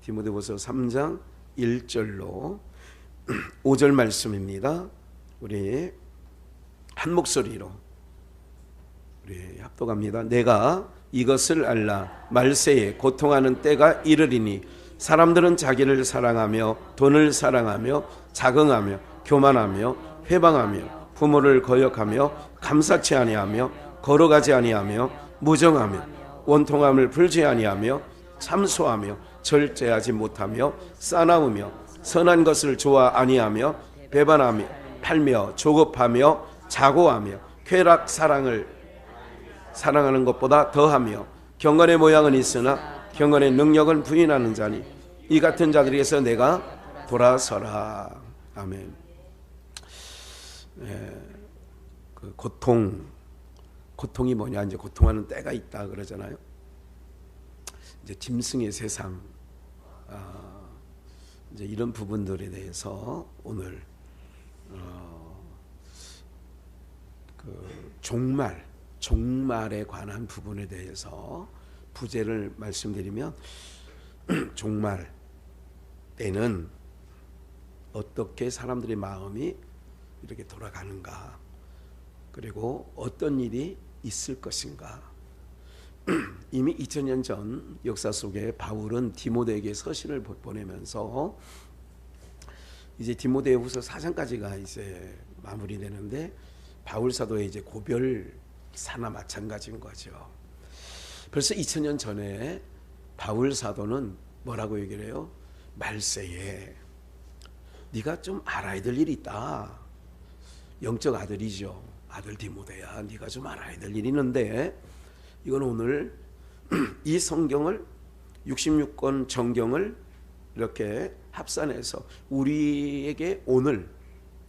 디모데후서 3장 1절로 5절 말씀입니다. 우리 한 목소리로 우리 합독합니다. 내가 이것을 알라. 말세에 고통하는 때가 이르리니 사람들은 자기를 사랑하며 돈을 사랑하며 자긍하며 교만하며 회방하며 부모를 거역하며 감사치 아니하며 거룩하지 아니하며 무정하며 원통함을 풀지 아니하며 참소하며 절제하지 못하며 싸나우며 선한 것을 좋아 아니하며 배반하며 팔며 조급하며 자고하며 쾌락 사랑하는 것보다 더하며 경건의 모양은 있으나 경건의 능력은 부인하는 자니 이 같은 자들에게서 내가 돌아서라. 아멘. 그 고통이 뭐냐, 이제 고통하는 때가 있다 그러잖아요. 이제 짐승의 세상, 이제 이런 부분들에 대해서 오늘 그 종말에 관한 부분에 대해서 부제를 말씀드리면, 종말 때는 어떻게 사람들의 마음이 이렇게 돌아가는가, 그리고 어떤 일이 있을 것인가. 이미 2000년 전 역사 속에 바울은 디모데에게 서신을 보내면서 이제 디모데후서 4장까지가 이제 마무리되는데, 바울 사도의 이제 고별사나 마찬가지인 거죠. 벌써 2000년 전에 바울 사도는 뭐라고 얘기를 해요? 말세에 네가 좀 알아야 될 일이 있다. 영적 아들이죠. 아들 디모데야, 네가 좀 알아야 될 일이 있는데, 이건 오늘 이 성경을 66권 정경을 이렇게 합산해서 우리에게 오늘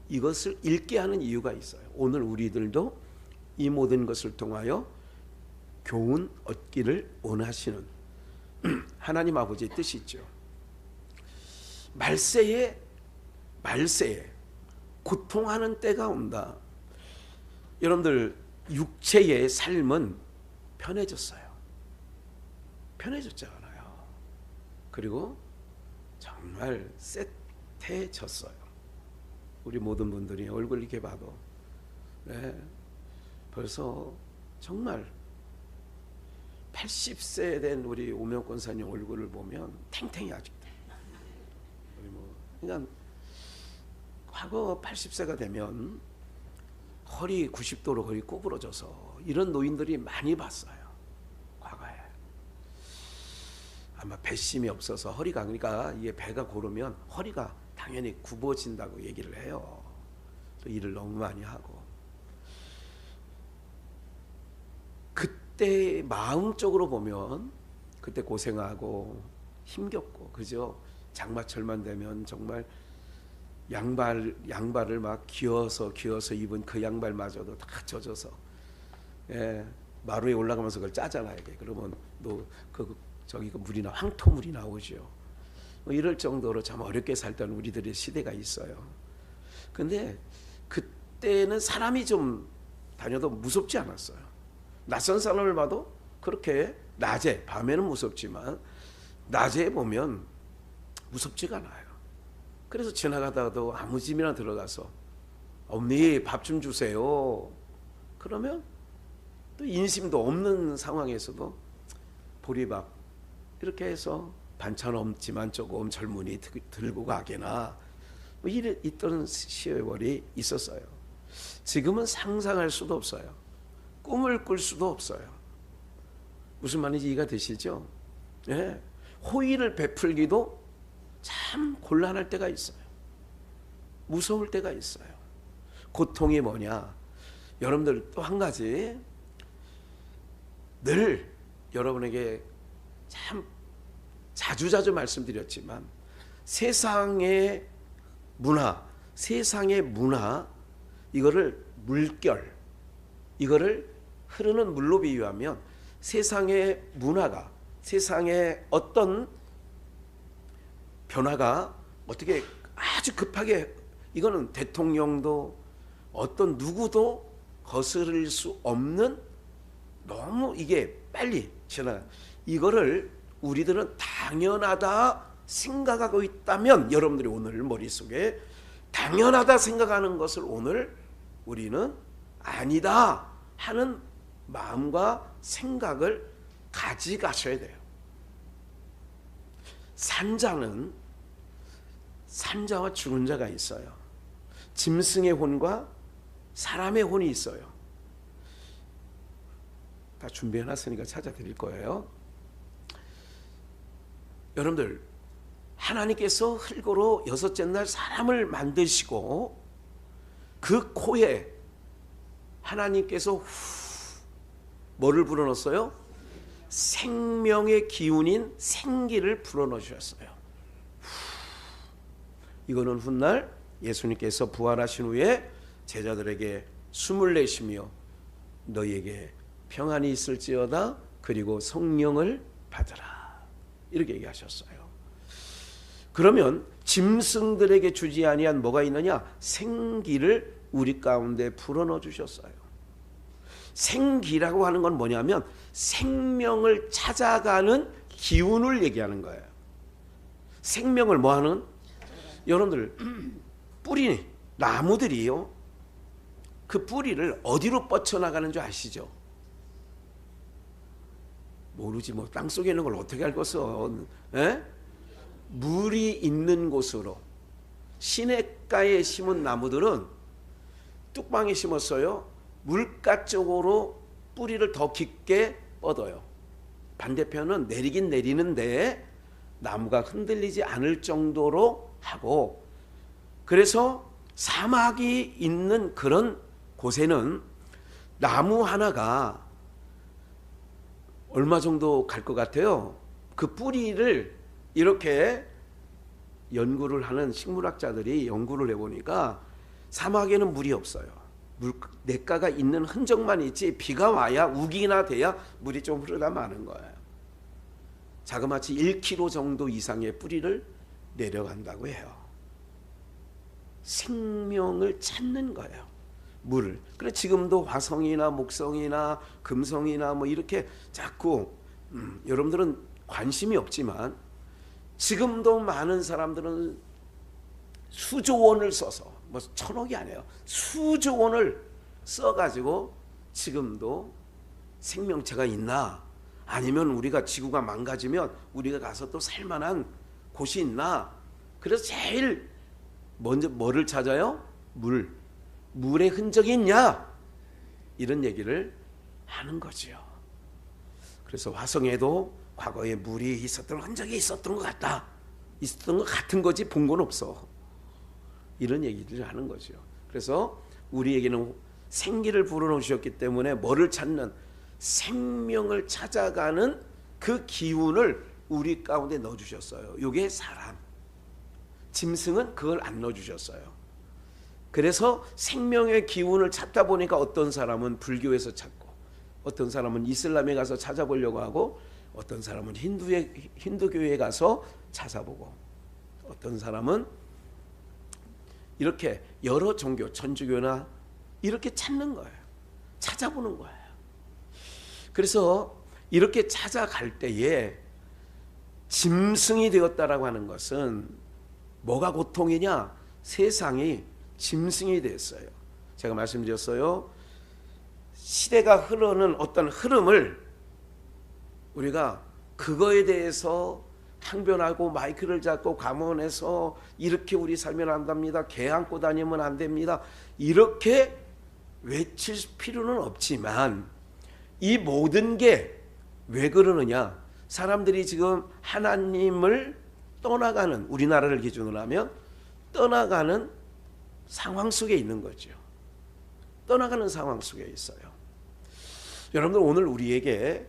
이것을 읽게 하는 이유가 있어요. 오늘 우리들도 이 모든 것을 통하여 교훈 얻기를 원하시는 하나님 아버지의 뜻이 있죠. 말세에 고통하는 때가 온다. 여러분들, 육체의 삶은 편해졌잖아요. 그리고 정말 쎄해졌어요. 우리 모든 분들이 얼굴 이렇게 봐도 벌써 정말 80세 된 우리 오명 권사님 얼굴을 보면 탱탱이 아직도. 그러니까 과거 80세가 되면 허리 90도로 거의 구부러져서 이런 노인들이 많이 봤어요. 과거에. 아마 배심이 없어서 허리가, 그러니까 이게 배가 고르면 허리가 당연히 굽어진다고 얘기를 해요. 또 일을 너무 많이 하고. 그때 마음적으로 보면 그때 고생하고 힘겹고, 그죠? 장마철만 되면 정말 양발을 막 기어서 입은 그 양발마저도 다 젖어서, 마루에 올라가면서 그걸 짜잖아요. 그러면 저기 물이 황토물이 나오죠. 이럴 정도로 참 어렵게 살던 우리들의 시대가 있어요. 근데 그때는 사람이 좀 다녀도 무섭지 않았어요. 낯선 사람을 봐도 그렇게 낮에, 밤에는 무섭지만 낮에 보면 무섭지가 않아요. 그래서 지나가다가도 아무 집이나 들어가서 어머니 밥 좀 주세요. 그러면 또 인심도 없는 상황에서도 보리밥 이렇게 해서 반찬 없지만 조금 젊은이 들고 가게나 뭐 있던 시월이 있었어요. 지금은 상상할 수도 없어요. 꿈을 꿀 수도 없어요. 무슨 말인지 이해가 되시죠? 호의를 베풀기도 참 곤란할 때가 있어요. 무서울 때가 있어요. 고통이 뭐냐? 여러분들 또 한 가지, 늘 여러분에게 참 자주 말씀드렸지만, 세상의 문화, 이거를 물결, 이거를 흐르는 물로 비유하면, 세상의 문화가, 세상의 어떤 변화가 어떻게 아주 급하게, 이거는 대통령도 어떤 누구도 거스를 수 없는, 너무 이게 빨리 지나가, 이거를 우리들은 당연하다 생각하고 있다면 여러분들이 오늘 머릿속에 당연하다 생각하는 것을 오늘 우리는 아니다 하는 마음과 생각을 가져가셔야 돼요. 산자와 죽은 자가 있어요. 짐승의 혼과 사람의 혼이 있어요. 다 준비해놨으니까 찾아드릴 거예요. 여러분들, 하나님께서 흙으로 여섯째 날 사람을 만드시고 그 코에 하나님께서 뭐를 불어넣었어요? 생명의 기운인 생기를 불어넣으셨어요. 이거는 훗날 예수님께서 부활하신 후에 제자들에게 숨을 내쉬며 너희에게 평안이 있을지어다 그리고 성령을 받으라 이렇게 얘기하셨어요. 그러면 짐승들에게 주지 아니한 뭐가 있느냐? 생기를 우리 가운데 불어넣어 주셨어요. 생기라고 하는 건 뭐냐면 생명을 찾아가는 기운을 얘기하는 거예요. 생명을 뭐하는? 여러분들 뿌리, 나무들이요, 그 뿌리를 어디로 뻗쳐나가는 줄 아시죠? 모르지, 뭐 땅속에 있는 걸 어떻게 알겠어. 물이 있는 곳으로. 시냇가에 심은 나무들은 뚝방에 심었어요. 물가 쪽으로 뿌리를 더 깊게 뻗어요. 반대편은 내리긴 내리는데 나무가 흔들리지 않을 정도로 하고, 그래서 사막이 있는 그런 곳에는 나무 하나가 얼마 정도 갈 것 같아요? 그 뿌리를 이렇게 연구를 하는 식물학자들이 연구를 해보니까 사막에는 물이 없어요. 냇가가 있는 흔적만 있지 비가 와야 우기나 돼야 물이 좀 흐르다 마는 거예요. 자그마치 1km 정도 이상의 뿌리를 내려간다고 해요. 생명을 찾는 거예요. 물을. 그래 지금도 화성이나 목성이나 금성이나 뭐 이렇게 자꾸 여러분들은 관심이 없지만 지금도 많은 사람들은 수조 원을 써서, 뭐 1,000억이 아니에요, 수조 원을 써가지고 지금도 생명체가 있나, 아니면 우리가 지구가 망가지면 우리가 가서 또 살만한 곳이 있나. 그래서 제일 먼저 뭐를 찾아요? 물의 흔적이 있냐, 이런 얘기를 하는 거지요. 그래서 화성에도 과거에 물이 있었던 흔적이 있었던 것 같다, 있었던 것 같은 거지 본 건 없어, 이런 얘기들을 하는 거죠. 그래서 우리에게는 생기를 불어넣으셨기 때문에 뭐를 찾는, 생명을 찾아가는 그 기운을 우리 가운데 넣어주셨어요. 이게 사람. 짐승은 그걸 안 넣어주셨어요. 그래서 생명의 기운을 찾다 보니까 어떤 사람은 불교에서 찾고, 어떤 사람은 이슬람에 가서 찾아보려고 하고, 어떤 사람은 힌두교에 가서 찾아보고, 어떤 사람은 이렇게 여러 종교, 천주교나 이렇게 찾는 거예요. 찾아보는 거예요. 그래서 이렇게 찾아갈 때에 짐승이 되었다라고 하는 것은 뭐가 고통이냐? 세상이 짐승이 됐어요. 제가 말씀드렸어요. 시대가 흐르는 어떤 흐름을 우리가 그거에 대해서 항변하고 마이크를 잡고 감언해서 이렇게 우리 살면 안 됩니다, 개 안고 다니면 안 됩니다, 이렇게 외칠 필요는 없지만 이 모든 게 왜 그러느냐? 사람들이 지금 하나님을 떠나가는, 우리나라를 기준으로 하면 떠나가는 상황 속에 있는 거죠. 떠나가는 상황 속에 있어요. 여러분들, 오늘 우리에게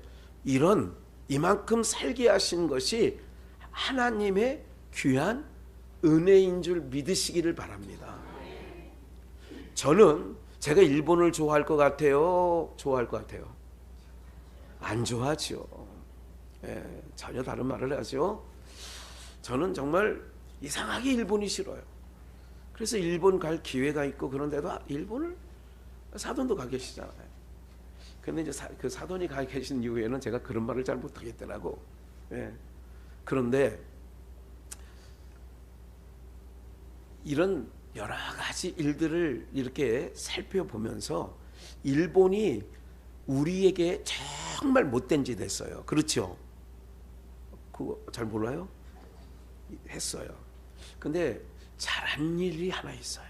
이만큼 살게 하신 것이 하나님의 귀한 은혜인 줄 믿으시기를 바랍니다. 저는 제가 일본을 좋아할 것 같아요? 좋아할 것 같아요? 안 좋아하죠. 전혀 다른 말을 하죠. 저는 정말 이상하게 일본이 싫어요. 그래서 일본 갈 기회가 있고 그런데도 일본을 사돈도 가 계시잖아요. 근데 이제 그 사돈이 가 계신 이후에는 제가 그런 말을 잘 못하겠더라고. 그런데 이런 여러 가지 일들을 이렇게 살펴보면서 일본이 우리에게 정말 못된 짓 했어요. 그렇죠? 그거 잘 몰라요? 했어요. 근데 잘한 일이 하나 있어요.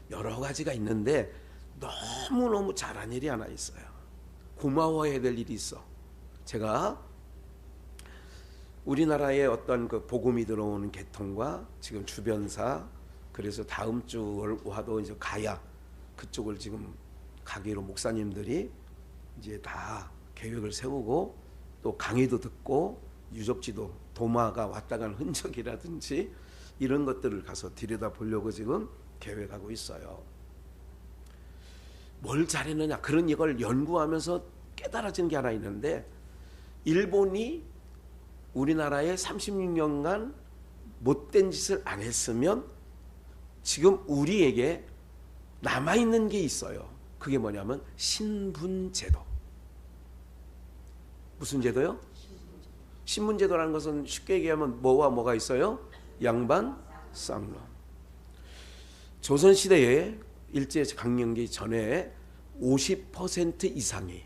여러 가지가 있는데 너무너무 잘한 일이 하나 있어요. 고마워해야 될 일이 있어. 제가 우리나라의 어떤 그 복음이 들어오는 계통과 지금 주변사, 그래서 다음 주 와도 이제 가야 그쪽을 지금 가기로 목사님들이 이제 다 계획을 세우고 또 강의도 듣고 유적지도 도마가 왔다 간 흔적이라든지 이런 것들을 가서 들여다 보려고 지금 계획하고 있어요. 뭘 잘했느냐, 그런 이걸 연구하면서 깨달아진 게 하나 있는데, 일본이 우리나라에 36년간 못된 짓을 안 했으면 지금 우리에게 남아있는 게 있어요. 그게 뭐냐면 신분제도. 무슨 제도요? 신분제도라는 것은 쉽게 얘기하면 뭐와 뭐가 있어요? 양반, 쌍놈. 조선시대에 일제강점기 전에 50% 이상이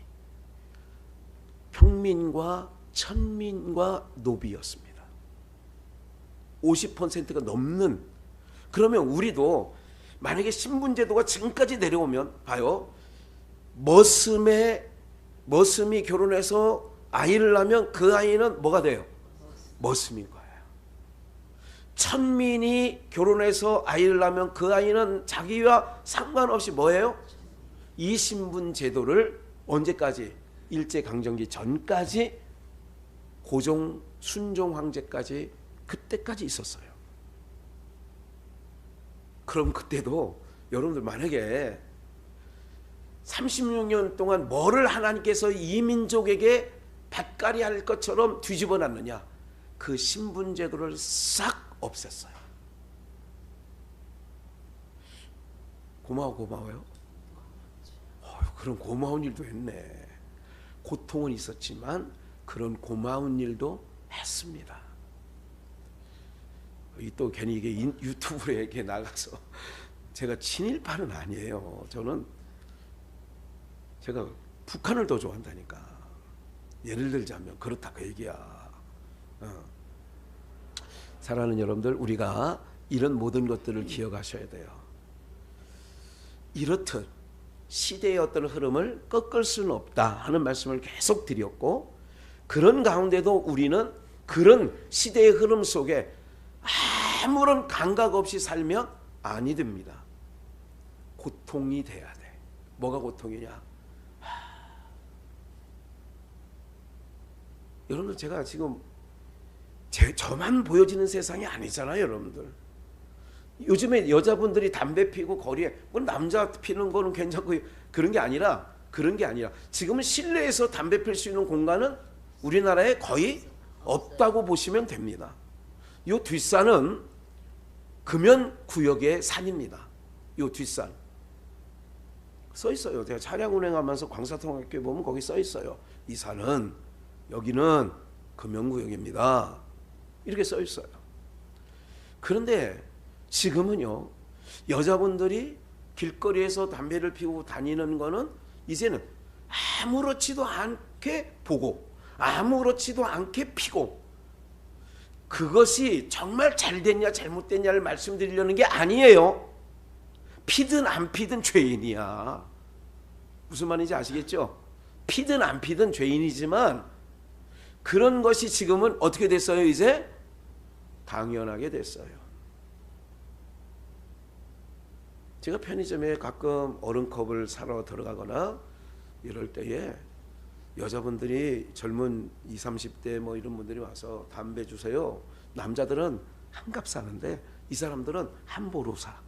평민과 천민과 노비였습니다. 50%가 넘는. 그러면 우리도 만약에 신분제도가 지금까지 내려오면 봐요. 머슴이 결혼해서 아이를 낳으면 그 아이는 뭐가 돼요? 머슴인 거예요. 천민이 결혼해서 아이를 낳으면 그 아이는 자기와 상관없이 뭐예요? 이 신분제도를 언제까지? 일제강점기 전까지 고종, 순종 황제까지 그때까지 있었어요. 그럼 그때도 여러분들 만약에 36년 동안 뭐를 하나님께서 이 민족에게 밭갈이 할 것처럼 뒤집어 놨느냐? 그 신분제도를 싹 없앴어요. 고마워요? 그런 고마운 일도 했네. 고통은 있었지만 그런 고마운 일도 했습니다. 또 괜히 이게 유튜브에 이렇게 나가서 제가 친일파는 아니에요. 제가 북한을 더 좋아한다니까. 예를 들자면 그렇다 그 얘기야. 사랑하는 여러분들, 우리가 이런 모든 것들을 기억하셔야 돼요. 이렇듯 시대의 어떤 흐름을 꺾을 수는 없다 하는 말씀을 계속 드렸고, 그런 가운데도 우리는 그런 시대의 흐름 속에 아무런 감각 없이 살면 아니 됩니다. 고통이 돼야 돼. 뭐가 고통이냐? 여러분들, 제가 지금 저만 보여지는 세상이 아니잖아요, 여러분들. 요즘에 여자분들이 담배 피고 거리에, 남자 피는 거는 괜찮고 그런 게 아니라 지금은 실내에서 담배 필 수 있는 공간은 우리나라에 거의 없다고 보시면 됩니다. 요 뒷산은 금연구역의 산입니다. 요 뒷산 써 있어요. 제가 차량 운행하면서 광사통학교에 보면 거기 써 있어요. 이 산은, 여기는 금연구역입니다. 이렇게 써 있어요. 그런데 지금은요, 여자분들이 길거리에서 담배를 피우고 다니는 거는 이제는 아무렇지도 않게 보고 아무렇지도 않게 피고, 그것이 정말 잘됐냐 잘못됐냐를 말씀드리려는 게 아니에요. 피든 안 피든 죄인이야. 무슨 말인지 아시겠죠? 피든 안 피든 죄인이지만 그런 것이 지금은 어떻게 됐어요? 이제 당연하게 됐어요. 제가 편의점에 가끔 얼음컵을 사러 들어가거나 이럴 때에 여자분들이 젊은 20, 30대 뭐 이런 분들이 와서 담배 주세요. 남자들은 한 값 사는데 이 사람들은 한 보로 사.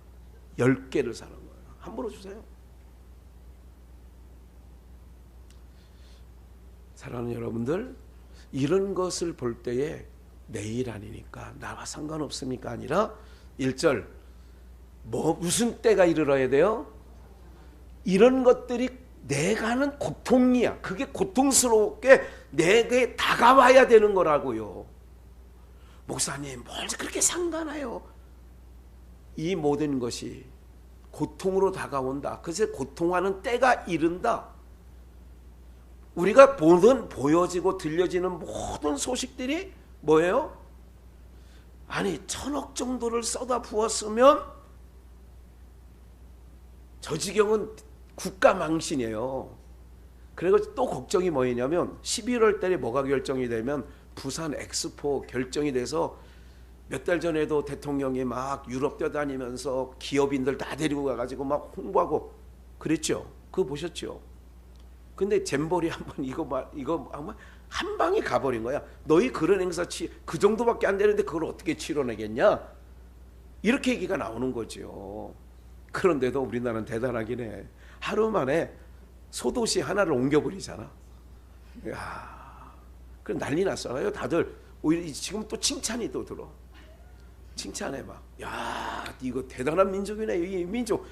10개를 사는 거예요. 한 보로 주세요. 사랑하는 여러분들, 이런 것을 볼 때에 내일 아니니까 나와 상관없습니까? 아니라 1절 무슨 때가 이르러야 돼요? 이런 것들이 내가 하는 고통이야. 그게 고통스럽게 내게 다가와야 되는 거라고요. 목사님, 뭘 그렇게 상관해요? 이 모든 것이 고통으로 다가온다. 그래서 고통하는 때가 이른다. 우리가 보는 보여지고 들려지는 모든 소식들이 뭐예요? 아니 1000억 정도를 쏟아 부었으면 저 지경은 국가 망신이에요. 그리고 또 걱정이 뭐냐면 11월 달에 뭐가 결정이 되면 부산 엑스포 결정이 돼서 몇 달 전에도 대통령이 막 유럽 뛰어다니면서 기업인들 다 데리고 가가지고 막 홍보하고 그랬죠. 그거 보셨죠? 근데 잼버리 한번 이거 아마 한 방에 가버린 거야. 너희 그런 행사 그 정도밖에 안 되는데 그걸 어떻게 치러내겠냐? 이렇게 얘기가 나오는 거죠. 그런데도 우리나라는 대단하긴 해. 하루 만에 소도시 하나를 옮겨버리잖아. 야, 그 난리 났어요. 다들 오히려 지금 또 칭찬이 또 들어. 칭찬해 막. 야, 이거 대단한 민족이네. 이 민족.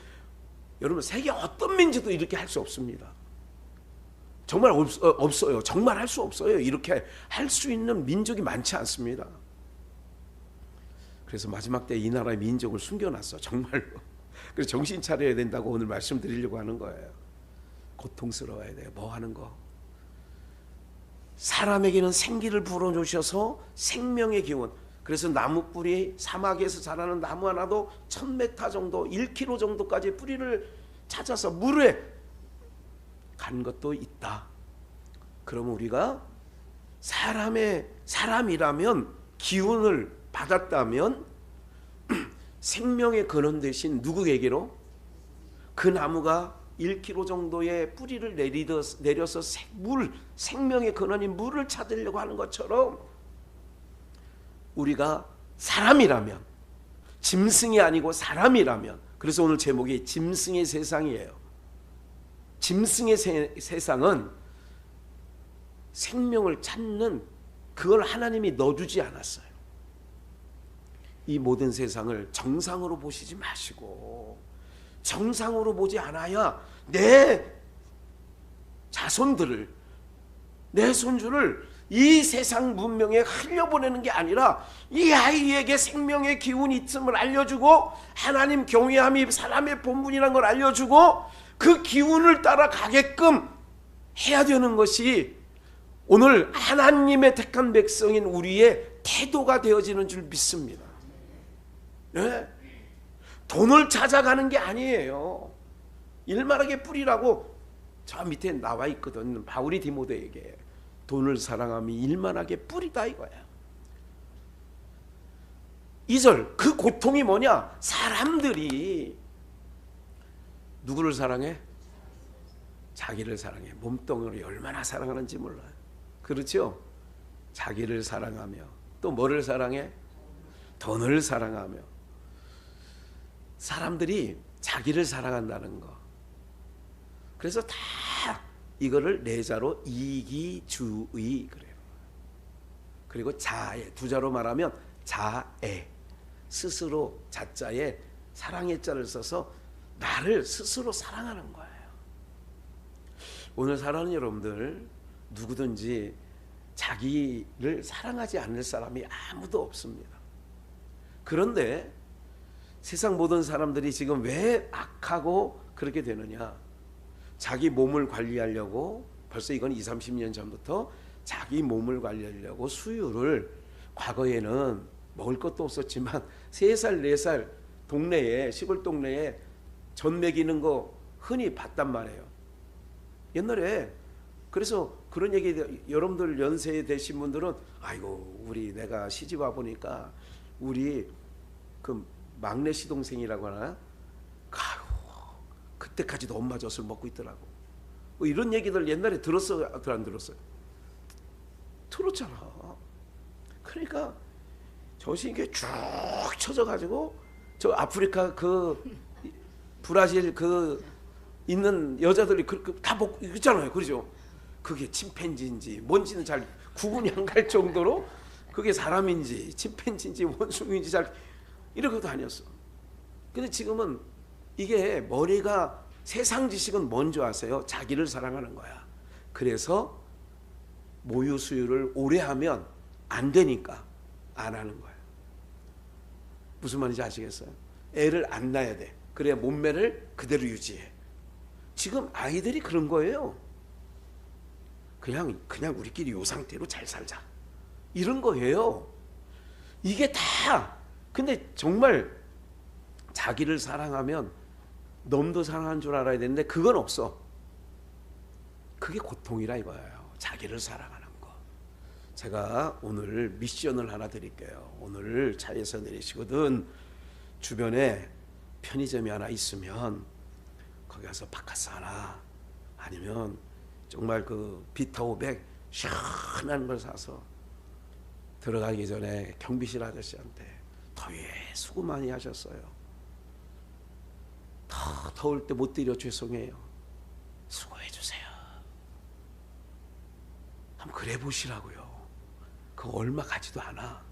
여러분 세계 어떤 민족도 이렇게 할 수 없습니다. 정말 없어요. 정말 할 수 없어요. 이렇게 할 수 있는 민족이 많지 않습니다. 그래서 마지막 때 이 나라의 민족을 숨겨놨어. 정말로. 그래서 정신 차려야 된다고 오늘 말씀드리려고 하는 거예요. 고통스러워야 돼요. 뭐 하는 거. 사람에게는 생기를 불어주셔서 생명의 기운. 그래서 나무 뿌리, 사막에서 자라는 나무 하나도 1000m 정도, 1km 정도까지 뿌리를 찾아서 물에 간 것도 있다. 그러면 우리가 사람이라면 기운을 받았다면 생명의 근원 대신 누구에게로? 그 나무가 1km 정도의 뿌리를 내려서 생명의 근원인 물을 찾으려고 하는 것처럼 우리가 사람이라면, 짐승이 아니고 사람이라면, 그래서 오늘 제목이 짐승의 세상이에요. 짐승의 세상은 생명을 찾는 그걸 하나님이 넣어주지 않았어요. 이 모든 세상을 정상으로 보시지 마시고 정상으로 보지 않아야 내 자손들을, 내 손주를 이 세상 문명에 흘려보내는 게 아니라 이 아이에게 생명의 기운이 있음을 알려주고 하나님 경외함이 사람의 본분이라는 걸 알려주고 그 기운을 따라가게끔 해야 되는 것이 오늘 하나님의 택한 백성인 우리의 태도가 되어지는 줄 믿습니다. 네? 돈을 찾아가는 게 아니에요. 일만하게 뿌리라고 저 밑에 나와 있거든. 바울이 디모데에게 돈을 사랑함이 일만하게 뿌리다 이거야. 2절 그 고통이 뭐냐? 사람들이 누구를 사랑해? 자기를 사랑해. 몸뚱아리 얼마나 사랑하는지 몰라요. 그렇죠? 자기를 사랑하며 또 뭐를 사랑해? 돈을 사랑하며. 사람들이 자기를 사랑한다는 거. 그래서 다 이거를 내자로 이기주의 그래요. 그리고 자애, 두 자로 말하면 자애. 스스로 자자에 사랑의 자를 써서 나를 스스로 사랑하는 거예요. 오늘 사랑하는 여러분들 누구든지 자기를 사랑하지 않을 사람이 아무도 없습니다. 그런데 세상 모든 사람들이 지금 왜 악하고 그렇게 되느냐? 자기 몸을 관리하려고 벌써 이건 20, 30년 전부터 자기 몸을 관리하려고 수유를 과거에는 먹을 것도 없었지만 3살, 4살 동네에 시골 동네에 전 먹이는 거 흔히 봤단 말이에요. 옛날에 그래서 그런 얘기 여러분들 연세 되신 분들은 아이고 우리 내가 시집 와 보니까 우리 그 막내 시동생이라고 하나? 아이고 그때까지도 엄마 젖을 먹고 있더라고. 뭐 이런 얘기들 옛날에 들었어요? 안 들었어요? 들었잖아. 그러니까 젖이 이게 쭉 쳐져가지고 저 아프리카 그 브라질 그 있는 여자들이 다 먹고 있잖아요. 그러죠? 그게 침팬지인지 뭔지는 잘 구분이 안 갈 정도로 그게 사람인지 침팬지인지 원숭이인지 잘 이러고 다녔어. 근데 지금은 이게 머리가 세상 지식은 뭔지 아세요? 자기를 사랑하는 거야. 그래서 모유 수유를 오래 하면 안 되니까 안 하는 거야. 무슨 말인지 아시겠어요? 애를 안 낳아야 돼. 그래야 몸매를 그대로 유지해. 지금 아이들이 그런 거예요. 그냥 우리끼리 요 상태로 잘 살자. 이런 거예요. 이게 다. 근데 정말 자기를 사랑하면 놈도 사랑하는 줄 알아야 되는데 그건 없어. 그게 고통이라 이거예요. 자기를 사랑하는 거. 제가 오늘 미션을 하나 드릴게요. 오늘 차에서 내리시거든 주변에 편의점이 하나 있으면 거기 가서 바카스 하나 아니면 정말 그 비타500 시원한 걸 사서 들어가기 전에 경비실 아저씨한테 더위에 수고 많이 하셨어요. 더 더울 때 못 드려 죄송해요. 수고해 주세요. 한번 그래 보시라고요. 그거 얼마 가지도 않아.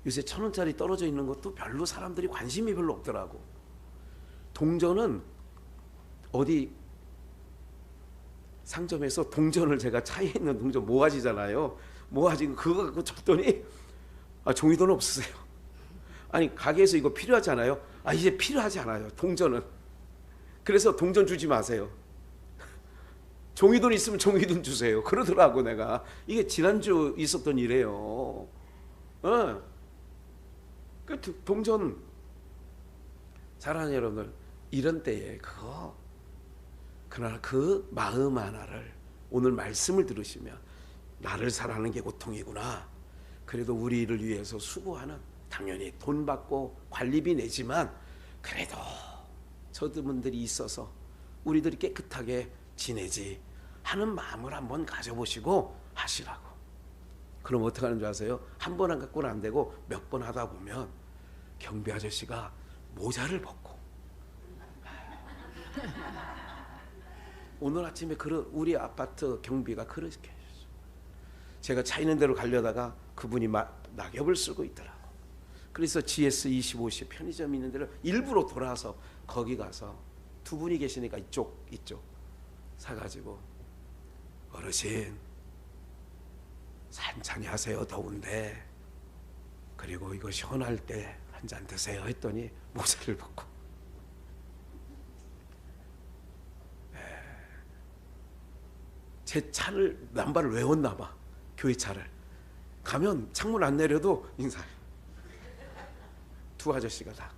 요새 1,000원짜리 떨어져 있는 것도 별로 사람들이 관심이 별로 없더라고. 동전은 어디 상점에서 동전을 제가 차에 있는 동전 모아지잖아요. 모아지고 그거 갖고 줬더니 종이돈 없으세요. 아니 가게에서 이거 필요하잖아요. 이제 필요하지 않아요. 동전은. 그래서 동전 주지 마세요. 종이돈 있으면 종이돈 주세요. 그러더라고 내가. 이게 지난주 있었던 일이에요. 그 동전 사랑하는 여러분들 이런 때에 그러나 그 마음 하나를 오늘 말씀을 들으시면 나를 사랑하는 게 고통이구나. 그래도 우리를 위해서 수고하는 당연히 돈 받고 관리비 내지만 그래도 저분들이 있어서 우리들이 깨끗하게 지내지 하는 마음을 한번 가져보시고 하시라고. 그럼 어떻게 하는 줄 아세요? 한 번 안 갖고는 안 되고 몇 번 하다 보면 경비 아저씨가 모자를 벗고 오늘 아침에 우리 아파트 경비가 그렇게 해줬어요. 제가 차 있는 데로 가려다가 그분이 낙엽을 쓰고 있더라고. 그래서 GS25시 편의점 있는 데를 일부러 돌아서 거기 가서 두 분이 계시니까 이쪽 사가지고 어르신 산천히 하세요. 더운데. 그리고 이거 시원할 때 한 잔 드세요 했더니 모자를 벗고 제 차를 남발을 외웠나 봐. 교회 차를 가면 창문 안 내려도 인사해. 두 아저씨가 다.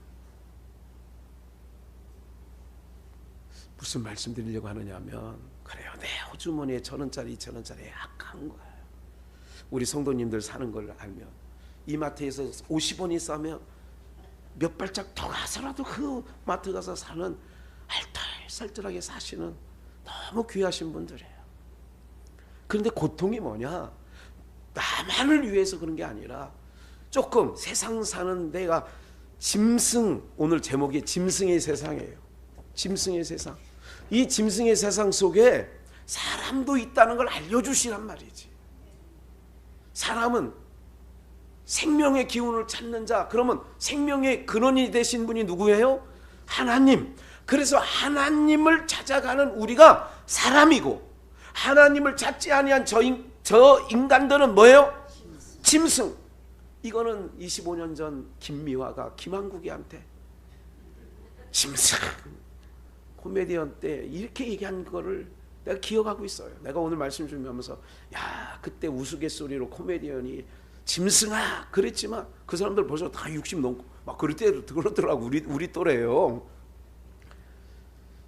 무슨 말씀 드리려고 하느냐 하면 그래요. 내 호주머니에 1,000원짜리 2,000원짜리 약한 거예요. 우리 성도님들 사는 걸 알면 이마트에서 50원이 싸면 몇 발짝 더 가서라도 그 마트 가서 사는 알뜰살뜰하게 사시는 너무 귀하신 분들이에요. 그런데 고통이 뭐냐? 나만을 위해서 그런 게 아니라 조금 세상 사는 데가 짐승, 오늘 제목이 짐승의 세상이에요. 짐승의 세상. 이 짐승의 세상 속에 사람도 있다는 걸 알려주시란 말이지. 사람은 생명의 기운을 찾는 자, 그러면 생명의 근원이 되신 분이 누구예요? 하나님. 그래서 하나님을 찾아가는 우리가 사람이고 하나님을 찾지 아니한 저 인간들은 뭐예요? 짐승. 이거는 25년 전 김미화가 김한국이한테 짐승 코미디언 때 이렇게 얘기한 거를 내가 기억하고 있어요. 내가 오늘 말씀 준비하면서 야 그때 우스갯소리로 코미디언이 짐승아 그랬지만 그 사람들 벌써 다 60 넘고 막 그럴 때 그러더라고. 우리 또래예요.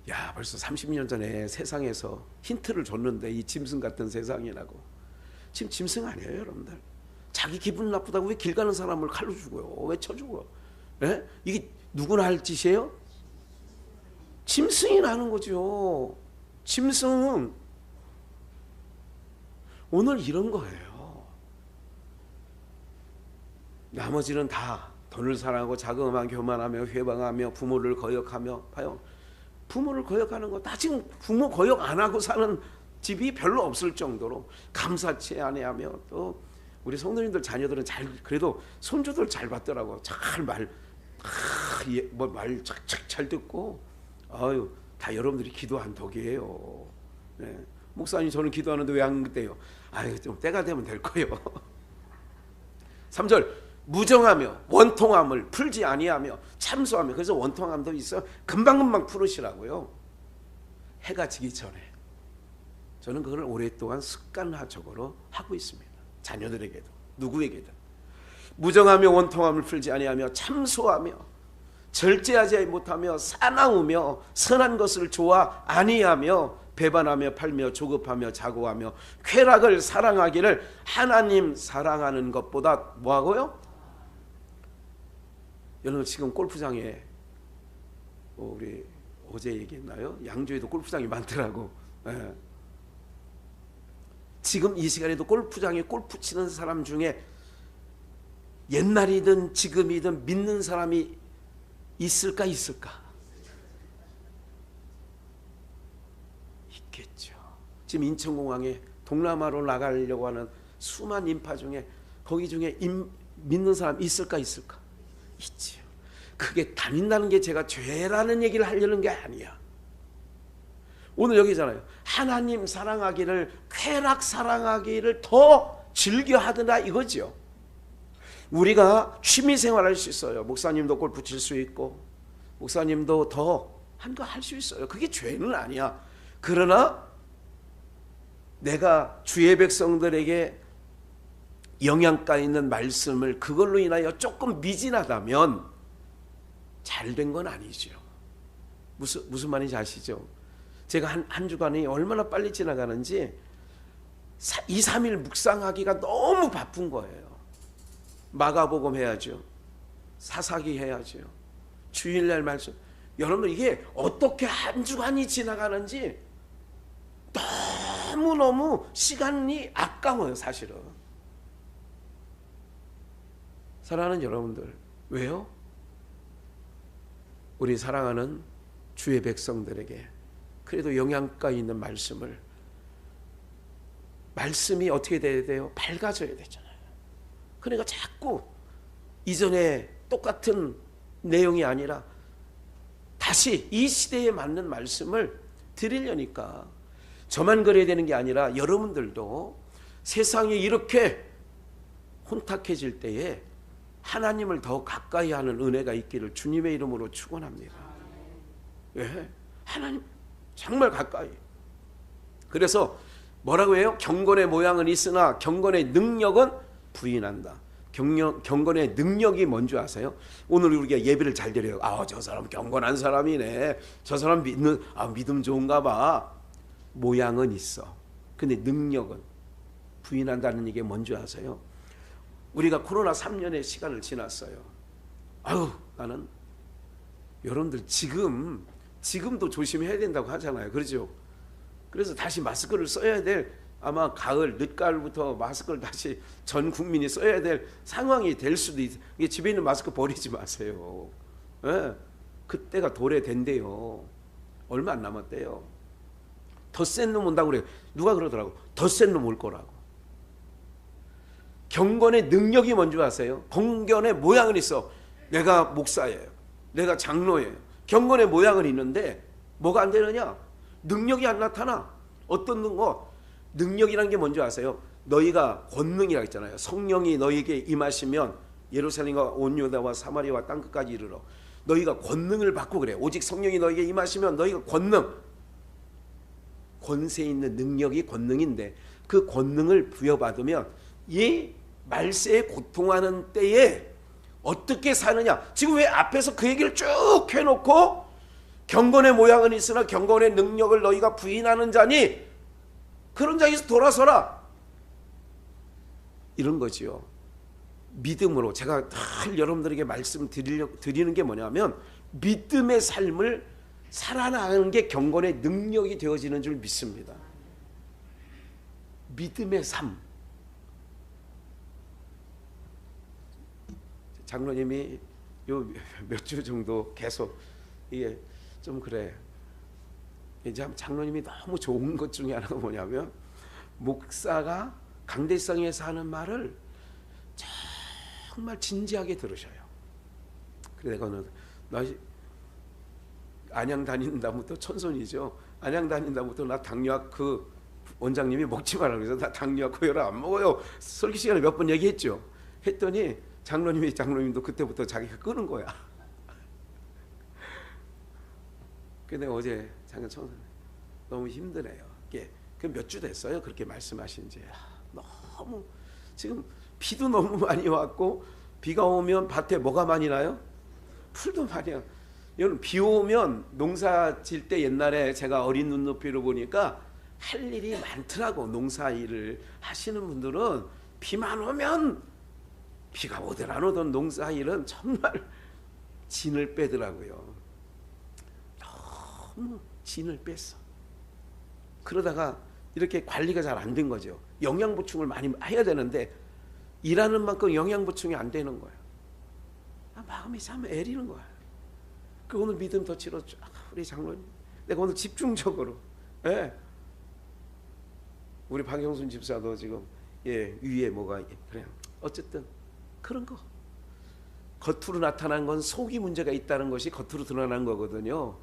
야 벌써 30년 전에 세상에서 힌트를 줬는데 이 짐승 같은 세상이라고. 지금 짐승 아니에요 여러분들. 자기 기분 나쁘다고 왜 길 가는 사람을 칼로 죽어요? 왜 쳐 죽어? 예? 이게 누구나 할 짓이에요? 짐승이 나는 거죠. 짐승은 오늘 이런 거예요. 나머지는 다 돈을 사랑하고 자그마한 교만하며 회방하며 부모를 거역하며 봐요. 부모를 거역하는 거 다 지금 부모 거역 안 하고 사는 집이 별로 없을 정도로 감사치 아니하며 또 우리 성도님들 자녀들은 그래도 손주들 잘 받더라고. 말 착착 잘 듣고 아유 다 여러분들이 기도한 덕이에요. 네. 목사님 저는 기도하는데 왜 안 돼요? 아유 좀 때가 되면 될 거예요. 3절 무정하며 원통함을 풀지 아니하며 참소하며. 그래서 원통함도 있어 금방금방 풀으시라고요. 해가 지기 전에. 저는 그걸 오랫동안 습관화적으로 하고 있습니다. 자녀들에게도 누구에게든. 무정하며 원통함을 풀지 아니하며 참소하며 절제하지 못하며 사나우며 선한 것을 좋아 아니하며 배반하며 팔며 조급하며 자고하며 쾌락을 사랑하기를 하나님 사랑하는 것보다 뭐하고요? 여러분 지금 골프장에 우리 어제 얘기했나요? 양주에도 골프장이 많더라고. 예. 지금 이 시간에도 골프장에 골프 치는 사람 중에 옛날이든 지금이든 믿는 사람이 있을까? 있겠죠. 지금 인천공항에 동남아로 나가려고 하는 수많은 인파 중에 거기 중에 믿는 사람 있을까? 있지요. 그게 다닌다는 게 제가 죄라는 얘기를 하려는 게 아니야. 오늘 여기잖아요. 하나님 사랑하기를, 쾌락 사랑하기를 더 즐겨하더라 이거죠. 우리가 취미생활 할 수 있어요. 목사님도 골프 칠 수 있고 목사님도 더 한 거 할 수 있어요. 그게 죄는 아니야. 그러나 내가 주의 백성들에게 영양가 있는 말씀을 그걸로 인하여 조금 미진하다면 잘된 건 아니죠. 무슨 말인지 아시죠? 제가 한 주간이 얼마나 빨리 지나가는지 2, 3일 묵상하기가 너무 바쁜 거예요. 마가복음 해야죠. 사사기 해야죠. 주일날 말씀. 여러분들 이게 어떻게 한 주간이 지나가는지 너무너무 시간이 아까워요. 사실은. 사랑하는 여러분들, 왜요? 우리 사랑하는 주의 백성들에게 그래도 영양가 있는 말씀이 어떻게 돼야 돼요? 밝아져야 되잖아요. 그러니까 자꾸 이전에 똑같은 내용이 아니라 다시 이 시대에 맞는 말씀을 드리려니까 저만 그래야 되는 게 아니라 여러분들도 세상이 이렇게 혼탁해질 때에 하나님을 더 가까이 하는 은혜가 있기를 주님의 이름으로 축원합니다. 예, 하나님 정말 가까이. 그래서 뭐라고 해요? 경건의 모양은 있으나 경건의 능력은 부인한다. 경건의 능력이 뭔지 아세요? 오늘 우리가 예배를 잘 드려요. 저 사람 경건한 사람이네. 저 사람 믿음 좋은가 봐. 모양은 있어. 근데 능력은 부인한다는 얘기 뭔지 아세요? 우리가 코로나 3년의 시간을 지났어요. 나는 여러분들 지금도 조심해야 된다고 하잖아요. 그렇죠? 그래서 다시 마스크를 써야 될 아마 가을, 늦가을부터 마스크를 다시 전 국민이 써야 될 상황이 될 수도 있어요. 집에 있는 마스크 버리지 마세요. 예, 그때가 도래된대요. 얼마 안 남았대요. 더 센 놈 온다고 그래요. 누가 그러더라고. 더 센 놈 올 거라고. 경건의 능력이 뭔지 아세요? 경건의 모양은 있어. 내가 목사예요. 내가 장로예요. 경건의 모양은 있는데 뭐가 안 되느냐? 능력이 안 나타나. 어떤 능력이라는 게 뭔지 아세요? 너희가 권능이라고 했잖아요. 성령이 너희에게 임하시면 예루살렘과 온 유다와 사마리아와 땅끝까지 이르러 너희가 권능을 받고 그래. 오직 성령이 너희에게 임하시면 너희가 권세 있는 능력이 권능인데 그 권능을 부여받으면 이 말세에 고통하는 때에 어떻게 사느냐. 지금 왜 앞에서 그 얘기를 쭉 해놓고 경건의 모양은 있으나 경건의 능력을 너희가 부인하는 자니 그런 자에서 돌아서라 이런 거지요. 믿음으로 제가 늘 여러분들에게 말씀드리는 게 뭐냐면 믿음의 삶을 살아나가는 게 경건의 능력이 되어지는 줄 믿습니다. 믿음의 삶. 장로님이 요 몇 주 정도 계속 이게 좀 그래. 이제 장로님이 너무 좋은 것 중에 하나가 뭐냐면 목사가 강대성에서 하는 말을 정말 진지하게 들으셔요. 그래 내가 나 안양 다닌다부터 천손이죠. 안양 다닌다부터 나 당뇨약 그 원장님이 먹지 말라 그래서 나 당뇨약 고혈압 안 먹어요. 설교 시간에 몇 번 얘기했죠. 했더니 장로님도 그때부터 자기가 끄는 거야. 근데 어제 장로 청소년 너무 힘드네요. 이게 몇 주 됐어요. 그렇게 말씀하신 지. 너무 지금 비도 너무 많이 왔고, 비가 오면 밭에 뭐가 많이 나요? 풀도 많이 나요. 여러분, 비 오면 농사 질 때 옛날에 제가 어린 눈높이로 보니까 할 일이 많더라고. 농사 일을 하시는 분들은 비만 오면, 비가 오든 안 오든 농사 일은 정말 진을 빼더라고요. 너무 진을 뺐어. 그러다가 이렇게 관리가 잘 안 된 거죠. 영양 보충을 많이 해야 되는데 일하는 만큼 영양 보충이 안 되는 거예요. 마음이 참 애리는 거야. 그 오늘 믿음 덧치러 우리 장로님, 내가 오늘 집중적으로, 우리 박영순 집사도 지금 위에 뭐가 그냥 어쨌든 그런 거, 겉으로 나타난 건 속이 문제가 있다는 것이 겉으로 드러난 거거든요.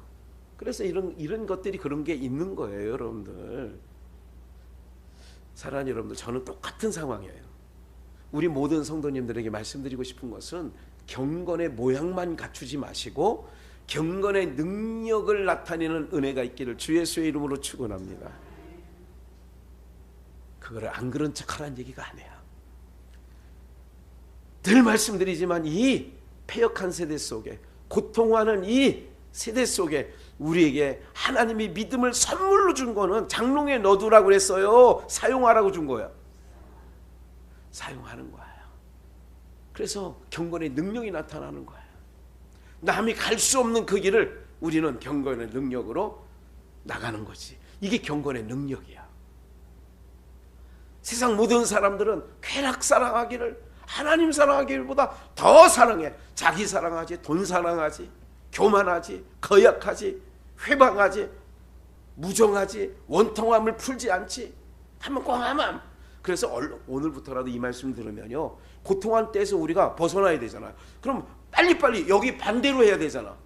그래서 이런 것들이 그런 게 있는 거예요, 여러분들. 사랑하는 여러분들, 저는 똑같은 상황이에요. 우리 모든 성도님들에게 말씀드리고 싶은 것은 경건의 모양만 갖추지 마시고 경건의 능력을 나타내는 은혜가 있기를 주 예수의 이름으로 축원합니다. 그거를 안 그런 척하라는 얘기가 아니야. 늘 말씀드리지만 이 패역한 세대 속에, 고통하는 이 세대 속에 우리에게 하나님이 믿음을 선물로 준 거는 장롱에 넣어두라고 그랬어요. 사용하라고 준 거야. 사용하는 거예요. 그래서 경건의 능력이 나타나는 거예요. 남이 갈 수 없는 그 길을 우리는 경건의 능력으로 나가는 거지. 이게 경건의 능력이야. 세상 모든 사람들은 쾌락 사랑하기를, 하나님 사랑하기보다 더 사랑해. 자기 사랑하지, 돈 사랑하지, 교만하지, 거역하지, 회방하지, 무정하지, 원통함을 풀지 않지, 하면 꽁하면. 그래서 오늘부터라도 이 말씀 들으면요, 고통한 때에서 우리가 벗어나야 되잖아요. 그럼 빨리빨리 여기 반대로 해야 되잖아.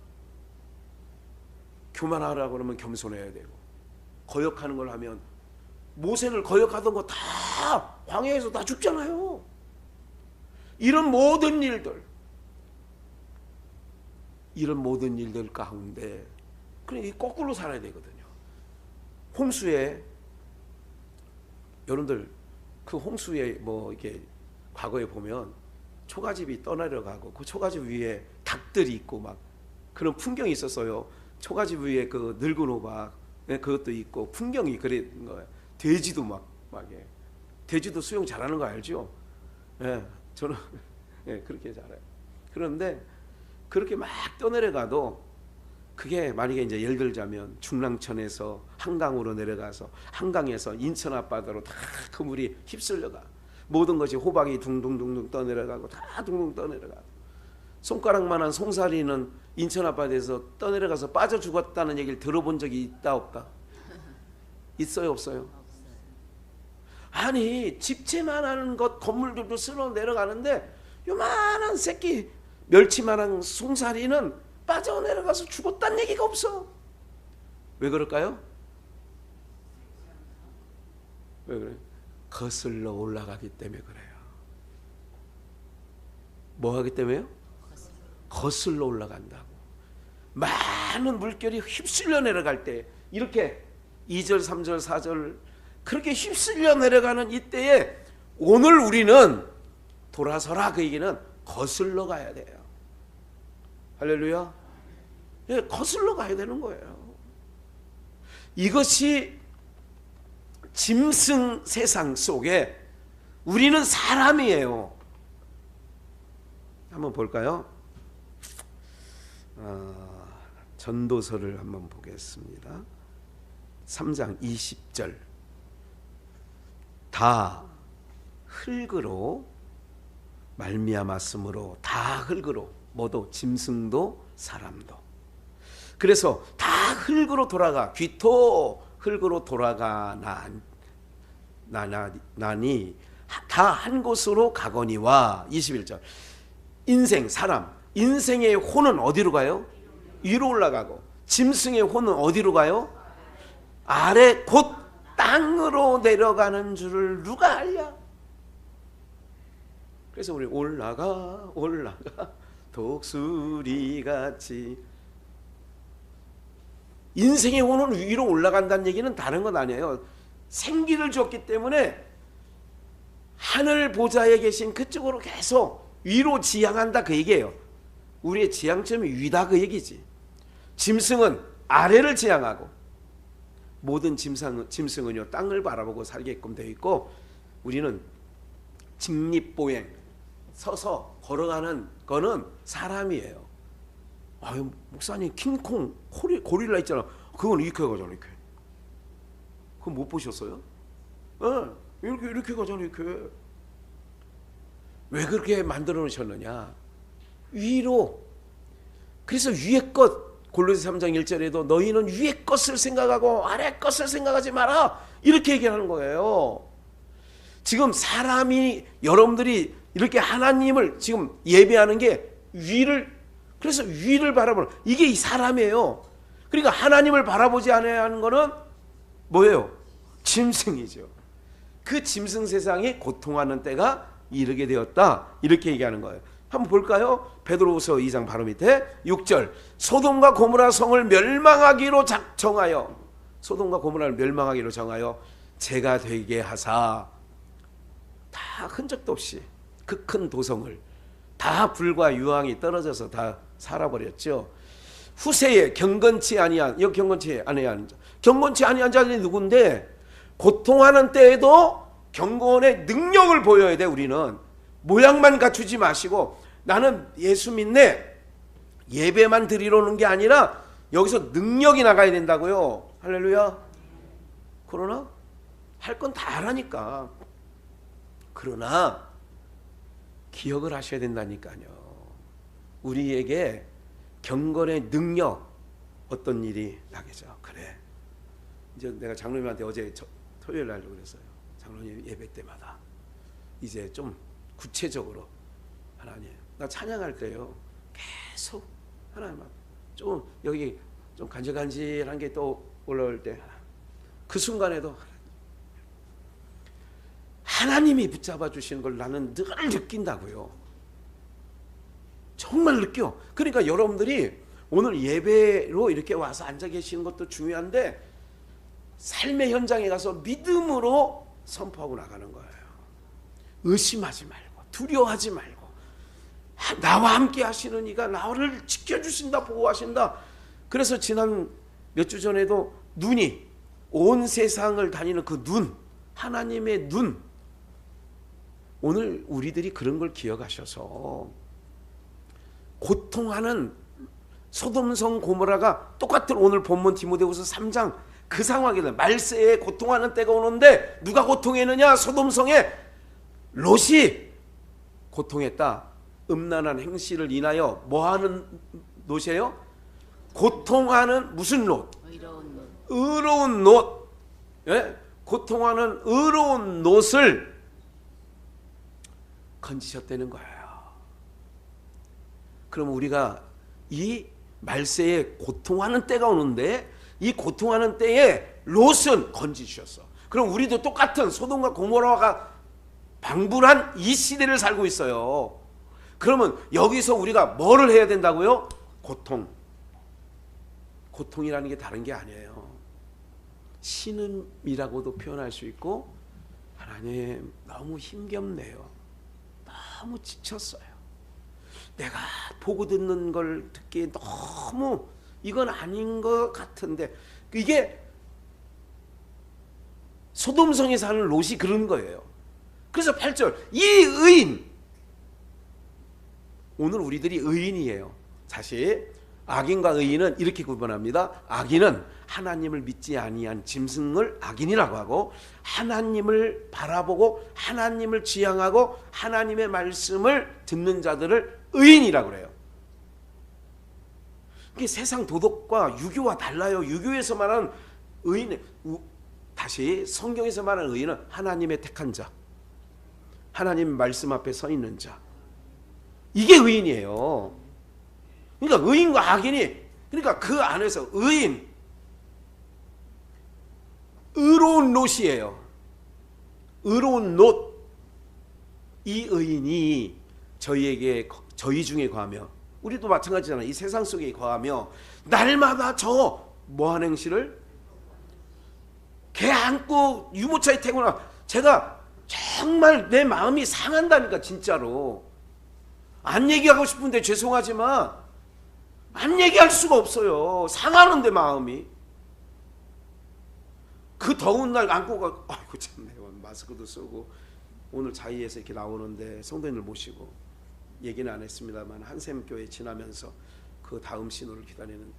교만하라고 그러면 겸손해야 되고, 거역하는 걸 하면, 모세를 거역하던 거 다 광야에서 다 죽잖아요. 이런 모든 일들 가운데 그러니까 거꾸로 살아야 되거든요. 홍수에, 여러분들 그 홍수에 뭐 이렇게 과거에 보면 초가집이 떠내려가고 그 초가집 위에 닭들이 있고 막 그런 풍경이 있었어요. 초가집 위에 그 늙은 호박 그것도 있고 풍경이 그런 거예요. 돼지도 막 돼지도 수영 잘하는 거 알죠? 저는 그렇게 잘해요. 그런데 그렇게 막 떠내려가도 그게 만약에 이제 예를 들자면 중랑천에서 한강으로 내려가서 한강에서 인천 앞바다로 다 그 물이 휩쓸려가. 모든 것이 호박이 둥둥둥둥 떠내려가고 다 둥둥 떠내려가고, 손가락만한 송사리는 인천 앞바다에서 떠내려가서 빠져 죽었다는 얘기를 들어본 적이 있다 없다? 있어요 없어요? 아니 집채만한 것 건물들도 쓸어 내려가는데 요만한 새끼 멸치만한 송사리는 빠져내려가서 죽었다는 얘기가 없어. 왜 그럴까요? 왜 그래? 거슬러 올라가기 때문에 그래요. 뭐 하기 때문에요? 거슬러 올라간다고. 많은 물결이 휩쓸려 내려갈 때, 이렇게 2절 3절 4절 그렇게 휩쓸려 내려가는 이때에 오늘 우리는 돌아서라, 그 얘기는 거슬러 가야 돼요. 할렐루야. 거슬러 가야 되는 거예요. 이것이 짐승 세상 속에 우리는 사람이에요. 한번 볼까요? 전도서를 한번 보겠습니다. 3장 20절. 다 흙으로 말미암았으므로, 다 흙으로, 뭐도 짐승도 사람도. 그래서 다 흙으로 돌아가, 귀토 흙으로 돌아가나니 다 한 곳으로 가거니와. 21절. 인생, 사람, 인생의 혼은 어디로 가요? 위로 올라가고, 짐승의 혼은 어디로 가요? 아래 곧 땅으로 내려가는 줄을 누가 알랴? 그래서 우리 올라가 올라가 독수리같이. 인생의 호는 위로 올라간다는 얘기는 다른 건 아니에요. 생기를 줬기 때문에 하늘 보좌에 계신 그쪽으로 계속 위로 지향한다 그 얘기예요. 우리의 지향점이 위다 그 얘기지. 짐승은 아래를 지향하고 모든 짐승은요 땅을 바라보고 살게끔 되어 있고, 우리는 직립보행 서서 걸어가는 거는 사람이에요. 아유 목사님 킹콩 고릴라 있잖아. 그건 이렇게 가잖아. 이렇게. 그거 못 보셨어요? 이렇게 가잖아. 이렇게. 왜 그렇게 만들어 놓으셨느냐? 위로. 그래서 위의 것, 골로새 3장 1절에도 너희는 위의 것을 생각하고 아래 것을 생각하지 마라, 이렇게 얘기하는 거예요. 지금 사람이, 여러분들이 이렇게 하나님을 지금 예배하는 게 위를, 그래서 위를 바라보는, 이게 이 사람이에요. 그러니까 하나님을 바라보지 않아야 하는 거는 뭐예요? 짐승이죠. 그 짐승 세상이 고통하는 때가 이르게 되었다, 이렇게 얘기하는 거예요. 한번 볼까요? 베드로후서 2장 바로 밑에 6절. 소돔과 고모라 성을 멸망하기로 정하여, 소돔과 고모라를 멸망하기로 정하여 재가 되게 하사, 다 흔적도 없이 그 큰 도성을 다 불과 유황이 떨어져서 다 살아버렸죠. 후세에 경건치 아니한, 여기 경건치 아니한 자, 경건치 아니한 자들이 누군데, 고통하는 때에도 경건의 능력을 보여야 돼. 우리는 모양만 갖추지 마시고 나는 예수 믿네, 예배만 드리러 오는 게 아니라 여기서 능력이 나가야 된다고요. 할렐루야. 그러나 할 건 다 하라니까. 그러나 기억을 하셔야 된다니까요. 우리에게 경건의 능력, 어떤 일이 나겠죠. 그래, 이제 내가 장로님한테 어제 토요일 날도 그랬어요. 장로님 예배 때마다 이제 좀 구체적으로, 하나님 나 찬양할 때요 계속 하나님 좀 여기 좀 간질간질한 게 또 올라올 때 그 순간에도 하나님이 붙잡아 주시는 걸 나는 늘 느낀다고요. 정말 느껴. 그러니까 여러분들이 오늘 예배로 이렇게 와서 앉아 계시는 것도 중요한데, 삶의 현장에 가서 믿음으로 선포하고 나가는 거예요. 의심하지 말고 두려워하지 말고, 나와 함께 하시는 이가 나를 지켜주신다, 보호하신다. 그래서 지난 몇 주 전에도 눈이, 온 세상을 다니는 그 눈, 하나님의 눈, 오늘 우리들이 그런 걸 기억하셔서 고통하는 소돔성 고모라가 똑같은 오늘 본문 디모데후서 3장 그 상황이다. 말세에 고통하는 때가 오는데 누가 고통했느냐? 소돔성의 롯이 고통했다. 음란한 행실을 인하여 뭐하는 롯이에요? 고통하는 무슨 롯? 의로운 롯. 예? 고통하는 의로운 롯을 건지셨다는 거예요. 그럼 우리가 이 말세에 고통하는 때가 오는데 이 고통하는 때에 롯은 건지셨어. 그럼 우리도 똑같은 소돔과 고모라가 방불한 이 시대를 살고 있어요. 그러면 여기서 우리가 뭐를 해야 된다고요? 고통이라는 게 다른 게 아니에요. 신음이라고도 표현할 수 있고, 하나님 너무 힘겹네요, 너무 지쳤어요, 내가 보고 듣는 걸 듣기에 너무 이건 아닌 것 같은데, 이게 소돔성에 사는 롯이 그런 거예요. 그래서 8절, 이 의인, 오늘 우리들이 의인이에요. 사실 악인과 의인은 이렇게 구분합니다. 악인은 하나님을 믿지 아니한 짐승을 악인이라고 하고, 하나님을 바라보고 하나님을 지향하고 하나님의 말씀을 듣는 자들을 의인이라고 그래요. 이게 세상 도덕과 유교와 달라요. 유교에서 말하는 의인, 다시 성경에서 말하는 의인은 하나님의 택한 자, 하나님 말씀 앞에 서 있는 자, 이게 의인이에요. 그러니까 의인과 악인이, 그러니까 그 안에서 의인, 의로운 롯이에요. 의로운 롯. 이 의인이 저희 중에 거하며, 우리도 마찬가지잖아요. 이 세상 속에 거하며 날마다 저 뭐하는 행실을 개 안고 유모차에 태우나, 제가 정말 내 마음이 상한다니까. 진짜로 안 얘기하고 싶은데 죄송하지만 안 얘기할 수가 없어요. 상하는데 마음이. 그 더운 날 안고 가, 아이고 참네, 마스크도 쓰고 오늘 자의에서 이렇게 나오는데 성도님을 모시고 얘기는 안 했습니다만 한샘 교회 지나면서 그 다음 신호를 기다리는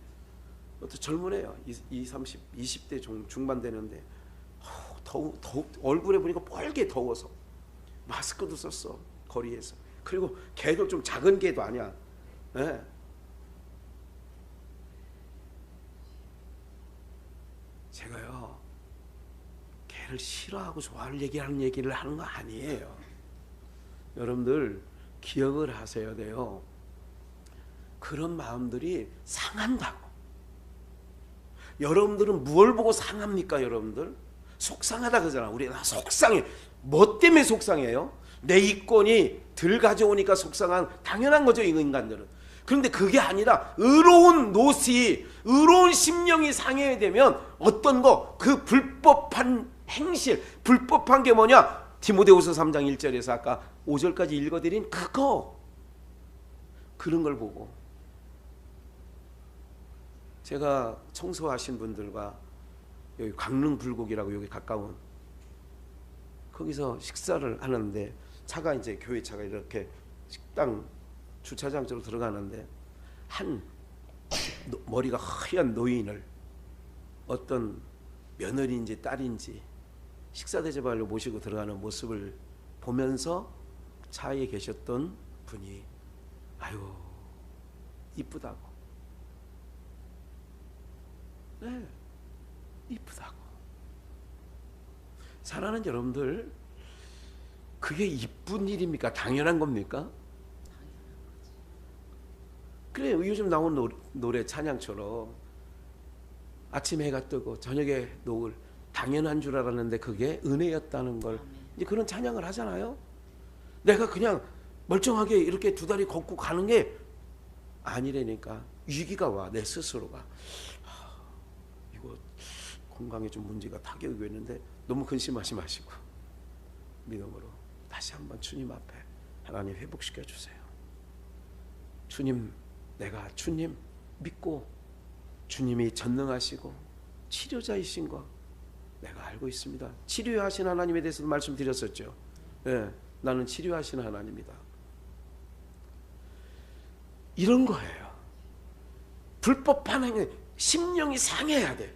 또 젊은 애요. 20대 중반 되는데 얼굴에 보니까 뻘게 더워서 마스크도 썼어 거리에서. 그리고 개도 좀 작은 개도 아니야. 네. 제가요 개를 싫어하고 좋아할 얘기를 하는 거 아니에요. 여러분들 기억을 하셔야 돼요. 그런 마음들이 상한다고. 여러분들은 무엇을 보고 상합니까? 여러분들 속상하다 그러잖아. 우리 나 속상해. 뭐 때문에 속상해요? 내 이권이 덜 가져오니까 속상한, 당연한 거죠, 이 인간들은. 그런데 그게 아니라 의로운 노시, 의로운 심령이 상해야 되면 어떤 거, 그 불법한 행실, 불법한 게 뭐냐? 디모데후서 3장 1절에서 아까 5절까지 읽어드린 그거, 그런 걸 보고 제가 청소하신 분들과 여기 강릉 불곡이라고 여기 가까운 거기서 식사를 하는데, 차가 이제 교회 차가 이렇게 식당 주차장 쪽으로 들어가는데 한 머리가 하얀 노인을 어떤 며느리인지 딸인지 식사 대접하려 모시고 들어가는 모습을 보면서 차에 계셨던 분이 아유 이쁘다고, 네 이쁘다고. 사랑하는 여러분들, 그게 이쁜 일입니까? 당연한 겁니까? 그래요. 요즘 나온 노래 찬양처럼 아침에 해가 뜨고 저녁에 노을, 당연한 줄 알았는데 그게 은혜였다는 걸 이제 그런 찬양을 하잖아요. 내가 그냥 멀쩡하게 이렇게 두 다리 걷고 가는 게 아니라니까. 위기가 와. 내 스스로가 이거 건강에 좀 문제가 타격이 있는데 너무 근심하지 마시고 믿음으로 다시 한번 주님 앞에 하나님 회복시켜 주세요. 주님, 내가 주님 믿고 주님이 전능하시고 치료자이신 거 내가 알고 있습니다. 치료하신 하나님에 대해서도 말씀드렸었죠. 네, 나는 치료하신 하나님이다. 이런 거예요. 불법한 행위, 심령이 상해야 돼.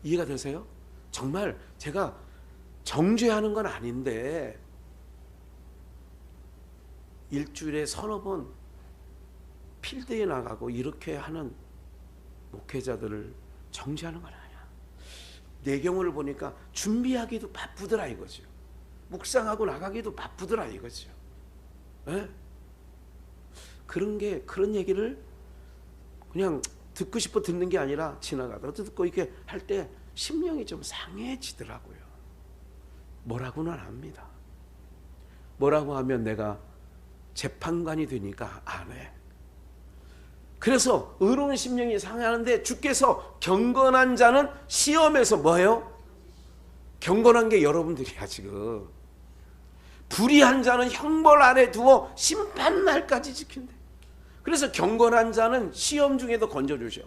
이해가 되세요? 정말 제가 정죄하는 건 아닌데 일주일에 서너 번 필드에 나가고 이렇게 하는 목회자들을 정죄하는 건 아니야. 내 경우를 보니까 준비하기도 바쁘더라 이거죠. 묵상하고 나가기도 바쁘더라 이거죠. 에? 그런 얘기를 그냥 듣고 싶어 듣는 게 아니라 지나가다 듣고 이렇게 할 때 심령이 좀 상해지더라고요. 뭐라고는 안 합니다. 뭐라고 하면 내가 재판관이 되니까 안 해. 그래서 의로운 심령이 상하는데 주께서 경건한 자는 시험에서 뭐예요? 경건한 게 여러분들이야 지금. 불의한 자는 형벌 아래 두어 심판날까지 지킨대. 그래서 경건한 자는 시험 중에도 건져주셔.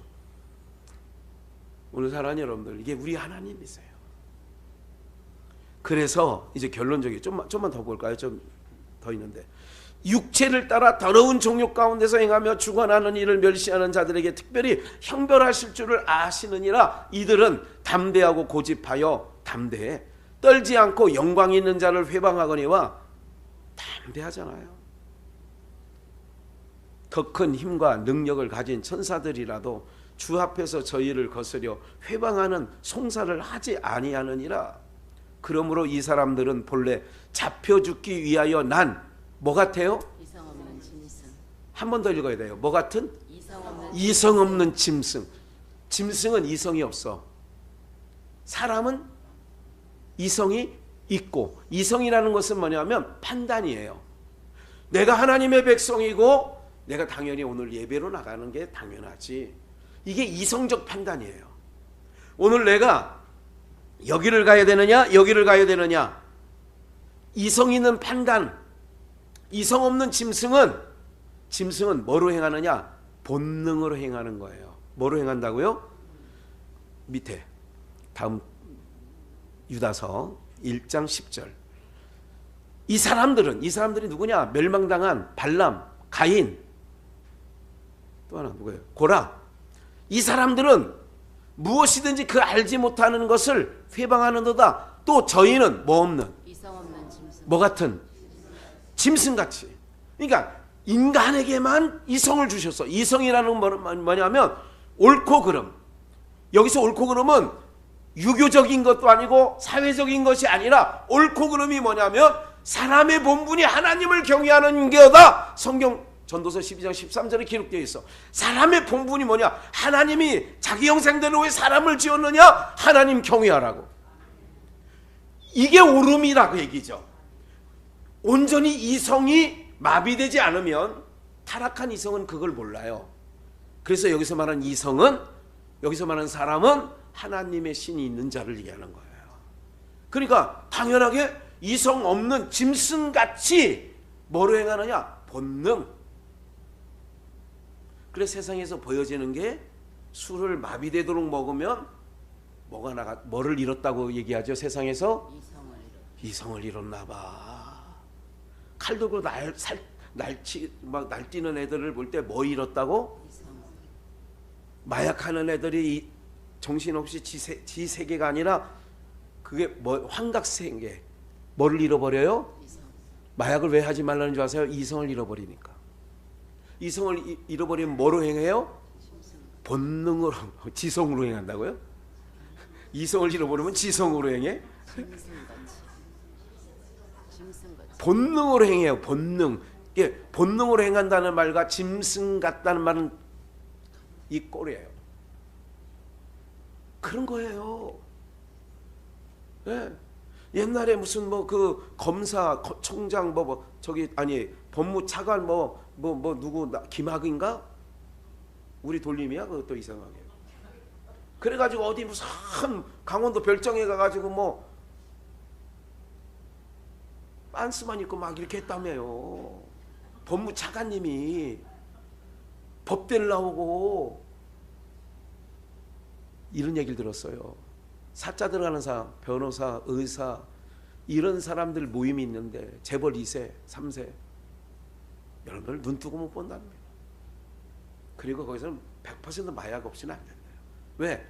오늘 사랑하는 여러분들, 이게 우리 하나님이세요. 그래서 이제 결론적이 좀만 더 볼까요? 좀 더 있는데, 육체를 따라 더러운 정욕 가운데서 행하며 주관하는 일을 멸시하는 자들에게 특별히 형벌하실 줄을 아시느니라. 이들은 담대하고 고집하여 담대해 떨지 않고 영광 있는 자를 회방하거니와. 담대하잖아요. 더 큰 힘과 능력을 가진 천사들이라도 주 앞에서 저희를 거스려 회방하는 송사를 하지 아니하느니라. 그러므로 이 사람들은 본래 잡혀 죽기 위하여 난 뭐 같아요? 이성 없는 짐승. 한 번 더 읽어야 돼요. 뭐 같은? 이성 없는 짐승. 짐승은 이성이 없어. 사람은 이성이 있고, 이성이라는 것은 뭐냐면 판단이에요. 내가 하나님의 백성이고 내가 당연히 오늘 예배로 나가는 게 당연하지. 이게 이성적 판단이에요. 오늘 내가 여기를 가야 되느냐 여기를 가야 되느냐, 이성 있는 판단. 이성 없는 짐승은 뭐로 행하느냐? 본능으로 행하는 거예요. 뭐로 행한다고요? 밑에 다음 유다서 1장 10절. 이 사람들이 누구냐? 멸망당한 발람, 가인, 또 하나 누구예요? 고라. 이 사람들은 무엇이든지 그 알지 못하는 것을 회방하는도다. 또 저희는 뭐 없는, 이성 없는 짐승. 뭐 같은 짐승같이. 그러니까 인간에게만 이성을 주셨어. 이성이라는 건 뭐냐면 옳고 그름. 여기서 옳고 그름은 유교적인 것도 아니고 사회적인 것이 아니라 옳고 그름이 뭐냐면 사람의 본분이 하나님을 경외하는 게다. 성경 전도서 12장 13절에 기록되어 있어. 사람의 본분이 뭐냐? 하나님이 자기 형상대로 왜 사람을 지었느냐? 하나님 경외하라고. 이게 옳음이라고 얘기죠. 온전히 이성이 마비되지 않으면, 타락한 이성은 그걸 몰라요. 그래서 여기서 말하는 이성은, 여기서 말하는 사람은 하나님의 신이 있는 자를 얘기하는 거예요. 그러니까 당연하게 이성 없는 짐승같이 뭐로 행하느냐? 본능. 그래서 세상에서 보여지는 게 술을 마비되도록 먹으면 뭐를 잃었다고 얘기하죠. 세상에서 이성을 잃었나 봐. 칼 들고 날뛰는 애들을 볼 때 뭐 잃었다고? 마약하는 애들이 정신없이 지 세계가 아니라 그게 뭐 환각세계. 뭐를 잃어버려요? 마약을 왜 하지 말라는 줄 아세요? 이성을 잃어버리니까. 이성을 잃어버리면 뭐로 행해요? 본능으로, 지성으로 행한다고요? 이성을 잃어버리면 지성으로 행해? 본능으로 행해요. 본능. 이게 본능으로 행한다는 말과 짐승 같다는 말은 이 꼴이에요. 그런 거예요. 네. 옛날에 무슨 뭐 그 검사, 총장 법무차관 누구 김학인가? 우리 돌림이야? 그것도 이상하게. 그래가지고 어디 무슨 강원도 별정에 가가지고 뭐 빤스만 입고 막 이렇게 했다며요. 법무차관님이 법대를 나오고 이런 얘기를 들었어요. 사자 들어가는 사람, 변호사, 의사 이런 사람들 모임이 있는데 재벌 2세, 3세 여러분들 눈 뜨고 못 본답니다. 그리고 거기서는 100% 마약 없이는 안 된대요. 왜?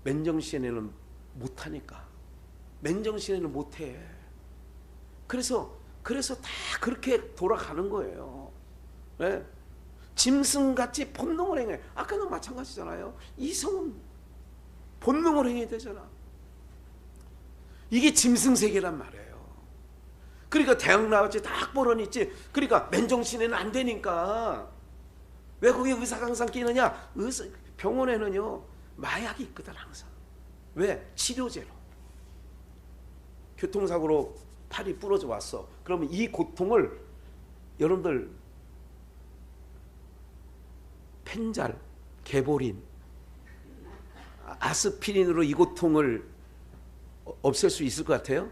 맨정신에는 못하니까. 맨정신에는 못해. 그래서 다 그렇게 돌아가는 거예요. 네? 짐승같이 본능을 행해. 아까도 마찬가지잖아요. 이성은 본능을 행해야 되잖아. 이게 짐승 세계란 말이에요. 그러니까 대학 나왔지, 다 학벌은 있지. 그러니까 맨정신에는 안 되니까. 왜 거기 의사가 항상 끼느냐? 병원에는요 마약이 있거든 항상. 왜? 치료제로. 교통사고로 팔이 부러져 왔어. 그러면 이 고통을 여러분들 펜잘, 개보린, 아스피린으로 이 고통을 없앨 수 있을 것 같아요?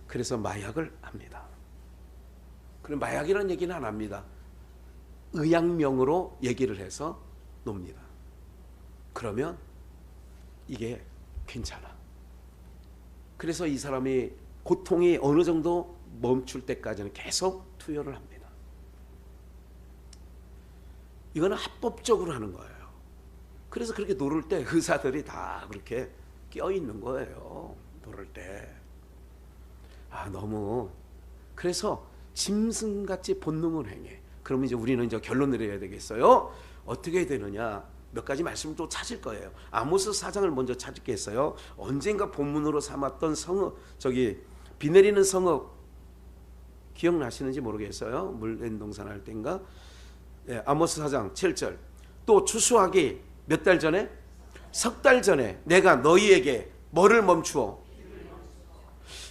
그래서 마약을 합니다. 그럼 마약이라는 얘기는 안 합니다. 의약명으로 얘기를 해서 놉니다. 그러면 이게 괜찮아. 그래서 이 사람이 고통이 어느 정도 멈출 때까지는 계속 투여를 합니다. 이거는 합법적으로 하는 거예요. 그래서 그렇게 노를 때 의사들이 다 그렇게 껴있는 거예요. 노를 때. 너무. 그래서 짐승같이 본능을 행해. 그러면 이제 우리는 이제 결론 내려야 되겠어요. 어떻게 해야 되느냐. 몇 가지 말씀을 또 찾을 거예요. 아모스 4장을 먼저 찾겠어요. 언젠가 본문으로 삼았던 비 내리는 성읍 기억나시는지 모르겠어요. 물랜동산 할 때인가. 네, 아모스 4장 7절. 또 추수하기 몇 달 전에? 석 달 전에 내가 너희에게 뭐를 멈추어?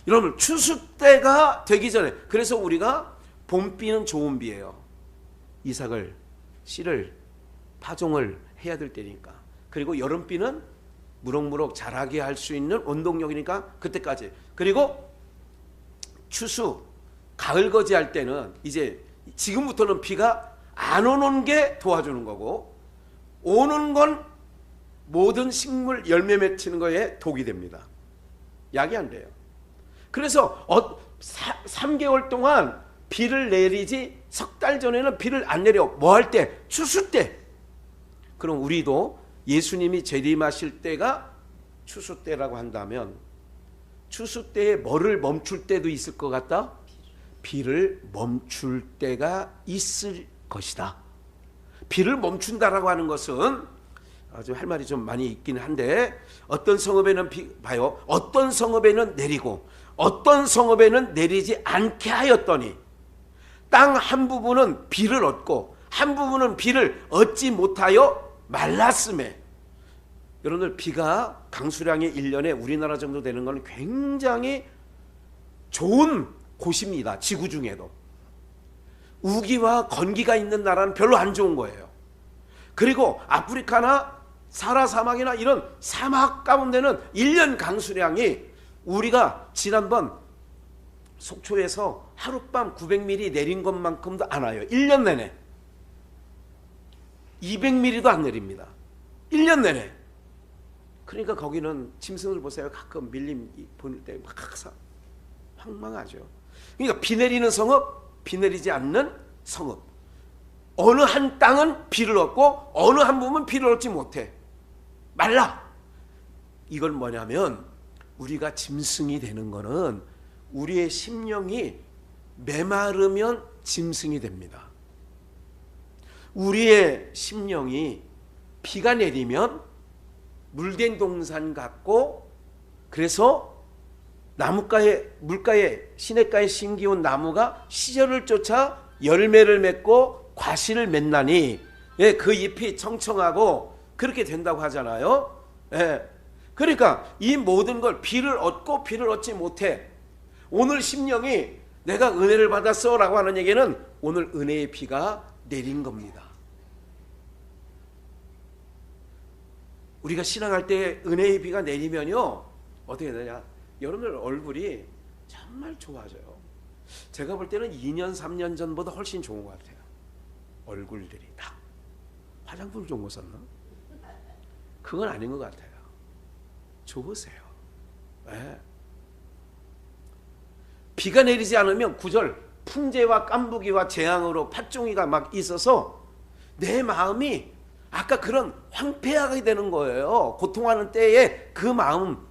여러분 추수 때가 되기 전에, 그래서 우리가 봄비는 좋은 비예요. 이삭을, 씨를, 파종을 해야 될 때니까. 그리고 여름비는 무럭무럭 자라게 할 수 있는 원동력이니까 그때까지. 그리고 추수, 가을 거지할 때는 이제 지금부터는 비가 안 오는 게 도와주는 거고, 오는 건 모든 식물 열매 맺히는 거에 독이 됩니다. 약이 안 돼요. 그래서 3개월 동안 비를 내리지, 석 달 전에는 비를 안 내려. 뭐 할 때? 추수 때. 그럼 우리도 예수님이 재림하실 때가 추수 때라고 한다면, 추수 때에 뭐를 멈출 때도 있을 것 같다? 비를 멈출 때가 있을 것이다. 비를 멈춘다라고 하는 것은 아주 할 말이 좀 많이 있긴 한데, 어떤 성읍에는 봐요. 어떤 성읍에는 내리고 어떤 성읍에는 내리지 않게 하였더니, 땅 한 부분은 비를 얻고 한 부분은 비를 얻지 못하여 말랐음에. 여러분들, 비가 강수량이 1년에 우리나라 정도 되는 건 굉장히 좋은 곳입니다. 지구 중에도. 우기와 건기가 있는 나라는 별로 안 좋은 거예요. 그리고 아프리카나 사라 사막이나 이런 사막 가운데는 1년 강수량이, 우리가 지난번 속초에서 하룻밤 900mm 내린 것만큼도 안 와요. 1년 내내. 200mm도 안 내립니다. 1년 내내. 그러니까 거기는 짐승을 보세요. 가끔 밀림 보낼 때 막 황망하죠. 그러니까 비 내리는 성읍, 비 내리지 않는 성읍. 어느 한 땅은 비를 얻고 어느 한 부분은 비를 얻지 못해. 말라. 이건 뭐냐면, 우리가 짐승이 되는 거는 우리의 심령이 메마르면 짐승이 됩니다. 우리의 심령이 비가 내리면 물된 동산 같고, 그래서 나무가에, 물가에, 시냇가에 심기운 나무가 시절을 쫓아 열매를 맺고 과실을 맺나니, 예, 그 잎이 청청하고 그렇게 된다고 하잖아요. 예. 그러니까 이 모든 걸, 비를 얻고 비를 얻지 못해. 오늘 심령이 내가 은혜를 받았어 라고 하는 얘기는 오늘 은혜의 비가 내린 겁니다. 우리가 신앙할 때 은혜의 비가 내리면요, 어떻게 되냐, 여러분들 얼굴이 정말 좋아져요. 제가 볼 때는 2년 3년 전보다 훨씬 좋은 것 같아요. 얼굴들이 다. 화장품 좀 못 썼나? 그건 아닌 것 같아요. 좋으세요. 네. 비가 내리지 않으면 구절 풍재와 깐부기와 재앙으로 팥종이가 막 있어서 내 마음이 아까 그런 황폐하게 되는 거예요. 고통하는 때에 그 마음.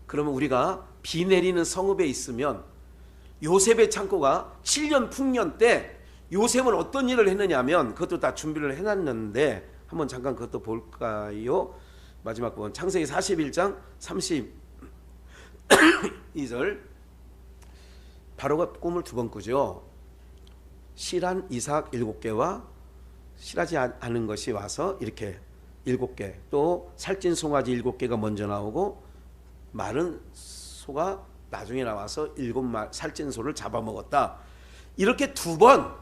그러면 우리가 비 내리는 성읍에 있으면, 요셉의 창고가 7년 풍년 때 요셉은 어떤 일을 했느냐면, 그것도 다 준비를 해놨는데 한번 잠깐 그것도 볼까요? 마지막 부분 창세기 41장 32절. 바로가 꿈을 2번 꾸죠. 실한 이삭 7개와 실하지 않은 것이 와서 이렇게 7개, 또 살찐 송아지 7개가 먼저 나오고 마른 소가 나중에 나와서 7마리 살찐 소를 잡아먹었다. 이렇게 2번,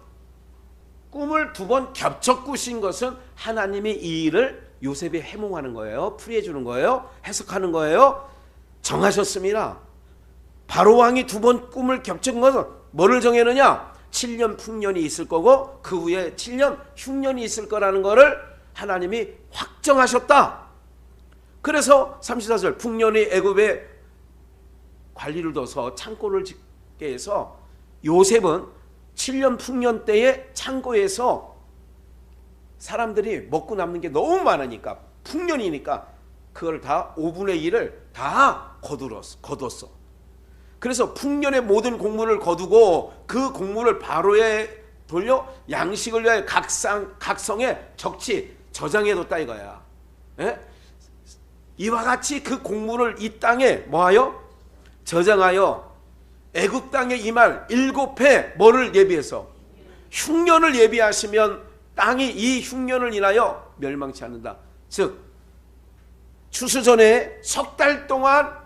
꿈을 2번 겹쳐 꾸신 것은 하나님이 이 일을 요셉이 해몽하는 거예요. 풀이해 주는 거예요. 해석하는 거예요. 정하셨습니다. 바로 왕이 2번 꿈을 겹친 것은 뭐를 정했느냐? 7년 풍년이 있을 거고 그 후에 7년 흉년이 있을 거라는 것을 하나님이 확정하셨다. 그래서 34절, 풍년이 애굽에 관리를 둬서 창고를 짓게 해서, 요셉은 7년 풍년 때에 창고에서 사람들이 먹고 남는 게 너무 많으니까, 풍년이니까 그걸 다 5분의 1을 다 거뒀어. 그래서 풍년의 모든 곡물을 거두고 그 곡물을 바로에 돌려 양식을 위하여 각성에 적치 저장해뒀다 이거야. 예? 이와 같이 그 곡물을 이 땅에 뭐하여? 저장하여 애굽 땅에 임할 7해 뭐를 예비해서? 흉년을 예비하시면 땅이 이 흉년을 인하여 멸망치 않는다. 즉 추수 전에 석 달 동안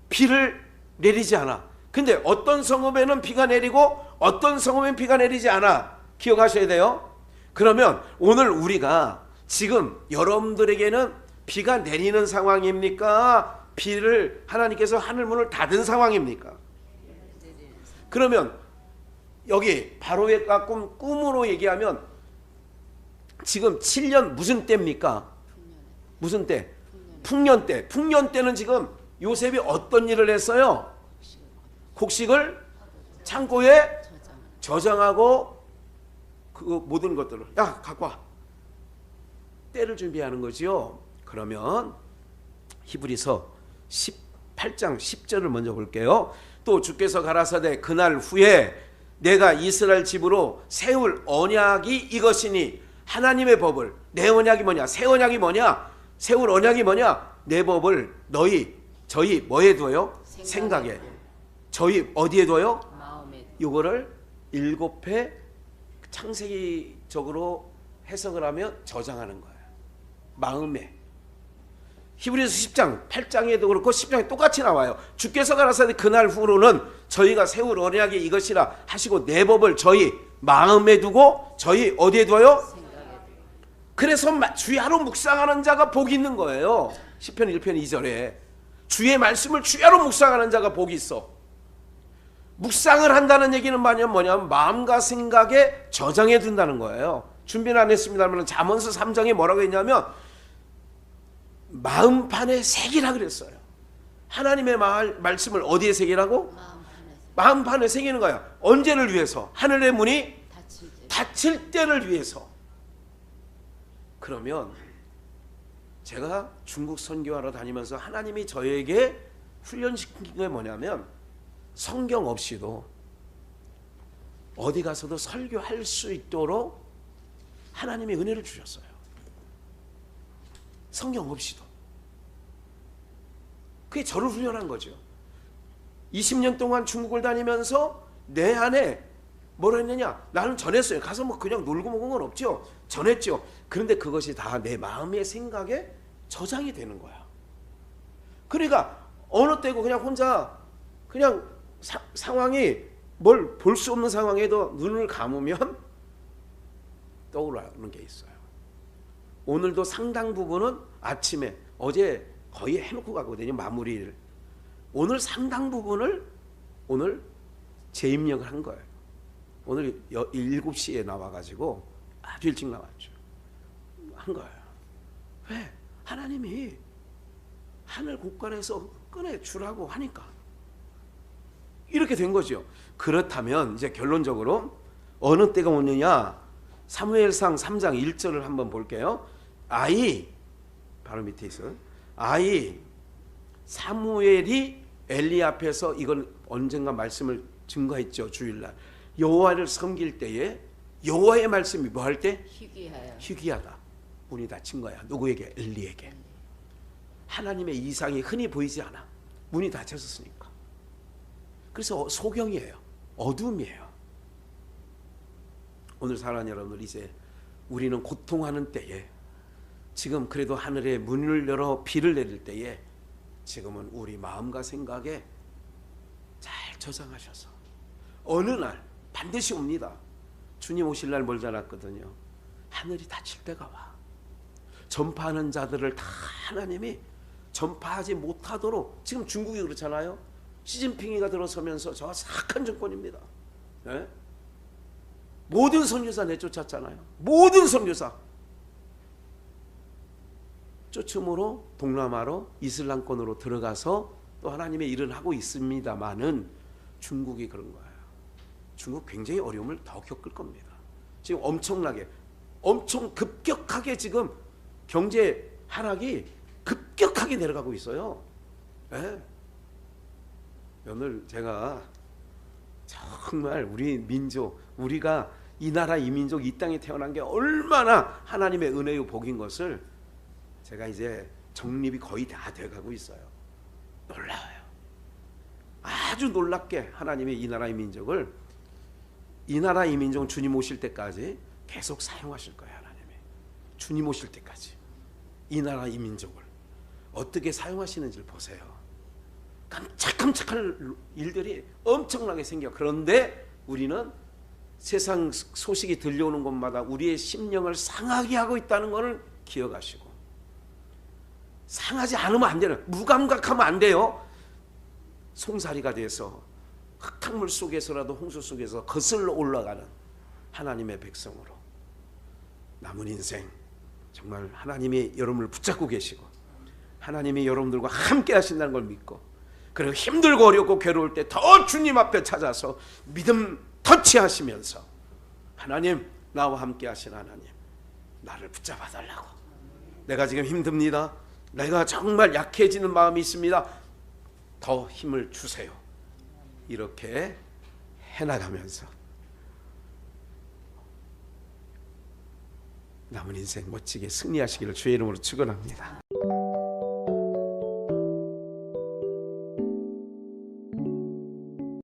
비를 내리지 않아. 근데 어떤 성읍에는 비가 내리고 어떤 성읍에는 비가 내리지 않아. 기억하셔야 돼요. 그러면 오늘 우리가 지금 여러분들에게는 비가 내리는 상황입니까? 비를 하나님께서 하늘 문을 닫은 상황입니까? 그러면 여기 바로의 꿈으로 얘기하면 지금 7년 무슨 때입니까? 무슨 때? 풍년 때. 풍년 때는 지금 요셉이 어떤 일을 했어요? 곡식을 창고에 저장하고 그 모든 것들을 야 갖고 와. 때를 준비하는 거지요. 그러면 히브리서 18장 10절을 먼저 볼게요. 또 주께서 가라사대 그날 후에 내가 이스라엘 집으로 세울 언약이 이것이니 하나님의 법을 내 언약이 뭐냐? 새 언약이 뭐냐? 세울 언약이 뭐냐? 내 법을 저희 뭐에 둬요? 생각에. 저희 어디에 둬요? 마음에. 이거를 7회 창세기적으로 해석을 하면 저장하는 거예요. 마음에. 히브리서 10장 8장에도 그렇고 10장에 똑같이 나와요. 주께서 가라사대 그날 후로는 저희가 세울 언약이 이것이라 하시고 내 법을 저희 마음에 두고 저희 어디에 둬요? 그래서 주야로 묵상하는 자가 복이 있는 거예요. 시편 1편 2절에 주의 말씀을 주야로 묵상하는 자가 복이 있어. 묵상을 한다는 얘기는 뭐냐면 마음과 생각에 저장해 둔다는 거예요. 준비는 안 했습니다만 잠언서 3장에 뭐라고 했냐면 마음판에 새기라 그랬어요. 하나님의 말씀을 어디에 새기라고? 마음판에 새기는 거야. 언제를 위해서? 하늘의 문이 닫힐 때를 위해서. 그러면 제가 중국 선교하러 다니면서 하나님이 저에게 훈련시킨 게 뭐냐면 성경 없이도 어디 가서도 설교할 수 있도록 하나님이 은혜를 주셨어요. 성경 없이도. 그게 저를 훈련한 거죠. 20년 동안 중국을 다니면서 내 안에 뭐라 했느냐? 나는 전했어요. 가서 뭐 그냥 놀고 먹은 건 없죠. 전했죠. 그런데 그것이 다 내 마음의 생각에 저장이 되는 거야. 그러니까 어느 때고 그냥 혼자 그냥 상황이 뭘 볼 수 없는 상황에도 눈을 감으면 떠오르는 게 있어요. 오늘도 상당 부분은 아침에 어제 거의 해놓고 가거든요. 마무리를. 오늘 상당 부분을 오늘 재입력을 한 거예요. 오늘 7시에 나와가지고 아주 일찍 나왔죠. 한 거예요. 왜? 하나님이 하늘 곳간에서 꺼내주라고 하니까 이렇게 된 거죠. 그렇다면 이제 결론적으로 어느 때가 오느냐? 사무엘상 3장 1절을 한번 볼게요. 바로 밑에 있어요. 사무엘이 엘리 앞에서 이건 언젠가 말씀을 증거했죠. 주일날 여호와를 섬길 때에 여호와의 말씀이 뭐 할 때? 희귀하다. 문이 닫힌 거야. 누구에게? 엘리에게. 하나님의 이상이 흔히 보이지 않아. 문이 닫혔으니까. 그래서 소경이에요. 어둠이에요. 오늘 사랑하는 여러분들, 이제 우리는 고통하는 때에 지금 그래도 하늘에 문을 열어 비를 내릴 때에 지금은 우리 마음과 생각에 잘 저장하셔서 어느 날 반드시 옵니다. 주님 오실 날 멀지 않았거든요. 하늘이 닫힐 때가 와. 전파하는 자들을 다 하나님이 전파하지 못하도록, 지금 중국이 그렇잖아요. 시진핑이가 들어서면서 저 사악한 정권입니다. 네? 모든 선교사 내쫓았잖아요. 모든 선교사 쫓음으로 동남아로 이슬람권으로 들어가서 또 하나님의 일을 하고 있습니다만은 중국이 그런 거예요. 중국 굉장히 어려움을 더 겪을 겁니다. 지금 엄청 급격하게 지금 경제 하락이 급격하게 내려가고 있어요. 네? 오늘 제가 정말 우리 민족, 우리가 이 나라 이 민족 이 땅에 태어난 게 얼마나 하나님의 은혜요 복인 것을 제가 이제 정립이 거의 다 돼가고 있어요. 놀라워요. 아주 놀랍게 하나님의 이 나라 이 민족을, 이 나라 이 민족 주님 오실 때까지 계속 사용하실 거예요. 하나님이 주님 오실 때까지 이 나라 이 민족을 어떻게 사용하시는지를 보세요. 깜짝깜짝할 일들이 엄청나게 생겨. 그런데 우리는 세상 소식이 들려오는 곳마다 우리의 심령을 상하게 하고 있다는 것을 기억하시고, 상하지 않으면 안 되는, 무감각하면 안 돼요. 송사리가 돼서 흙탕물 속에서라도 홍수 속에서 거슬러 올라가는 하나님의 백성으로 남은 인생 정말 하나님이 여러분을 붙잡고 계시고 하나님이 여러분들과 함께 하신다는 걸 믿고, 그리고 힘들고 어렵고 괴로울 때 더 주님 앞에 찾아서 믿음 터치하시면서 하나님, 나와 함께 하신 하나님, 나를 붙잡아 달라고, 내가 지금 힘듭니다, 내가 정말 약해지는 마음이 있습니다, 더 힘을 주세요, 이렇게 해나가면서 남은 인생 멋지게 승리하시기를 주의 이름으로 축원합니다.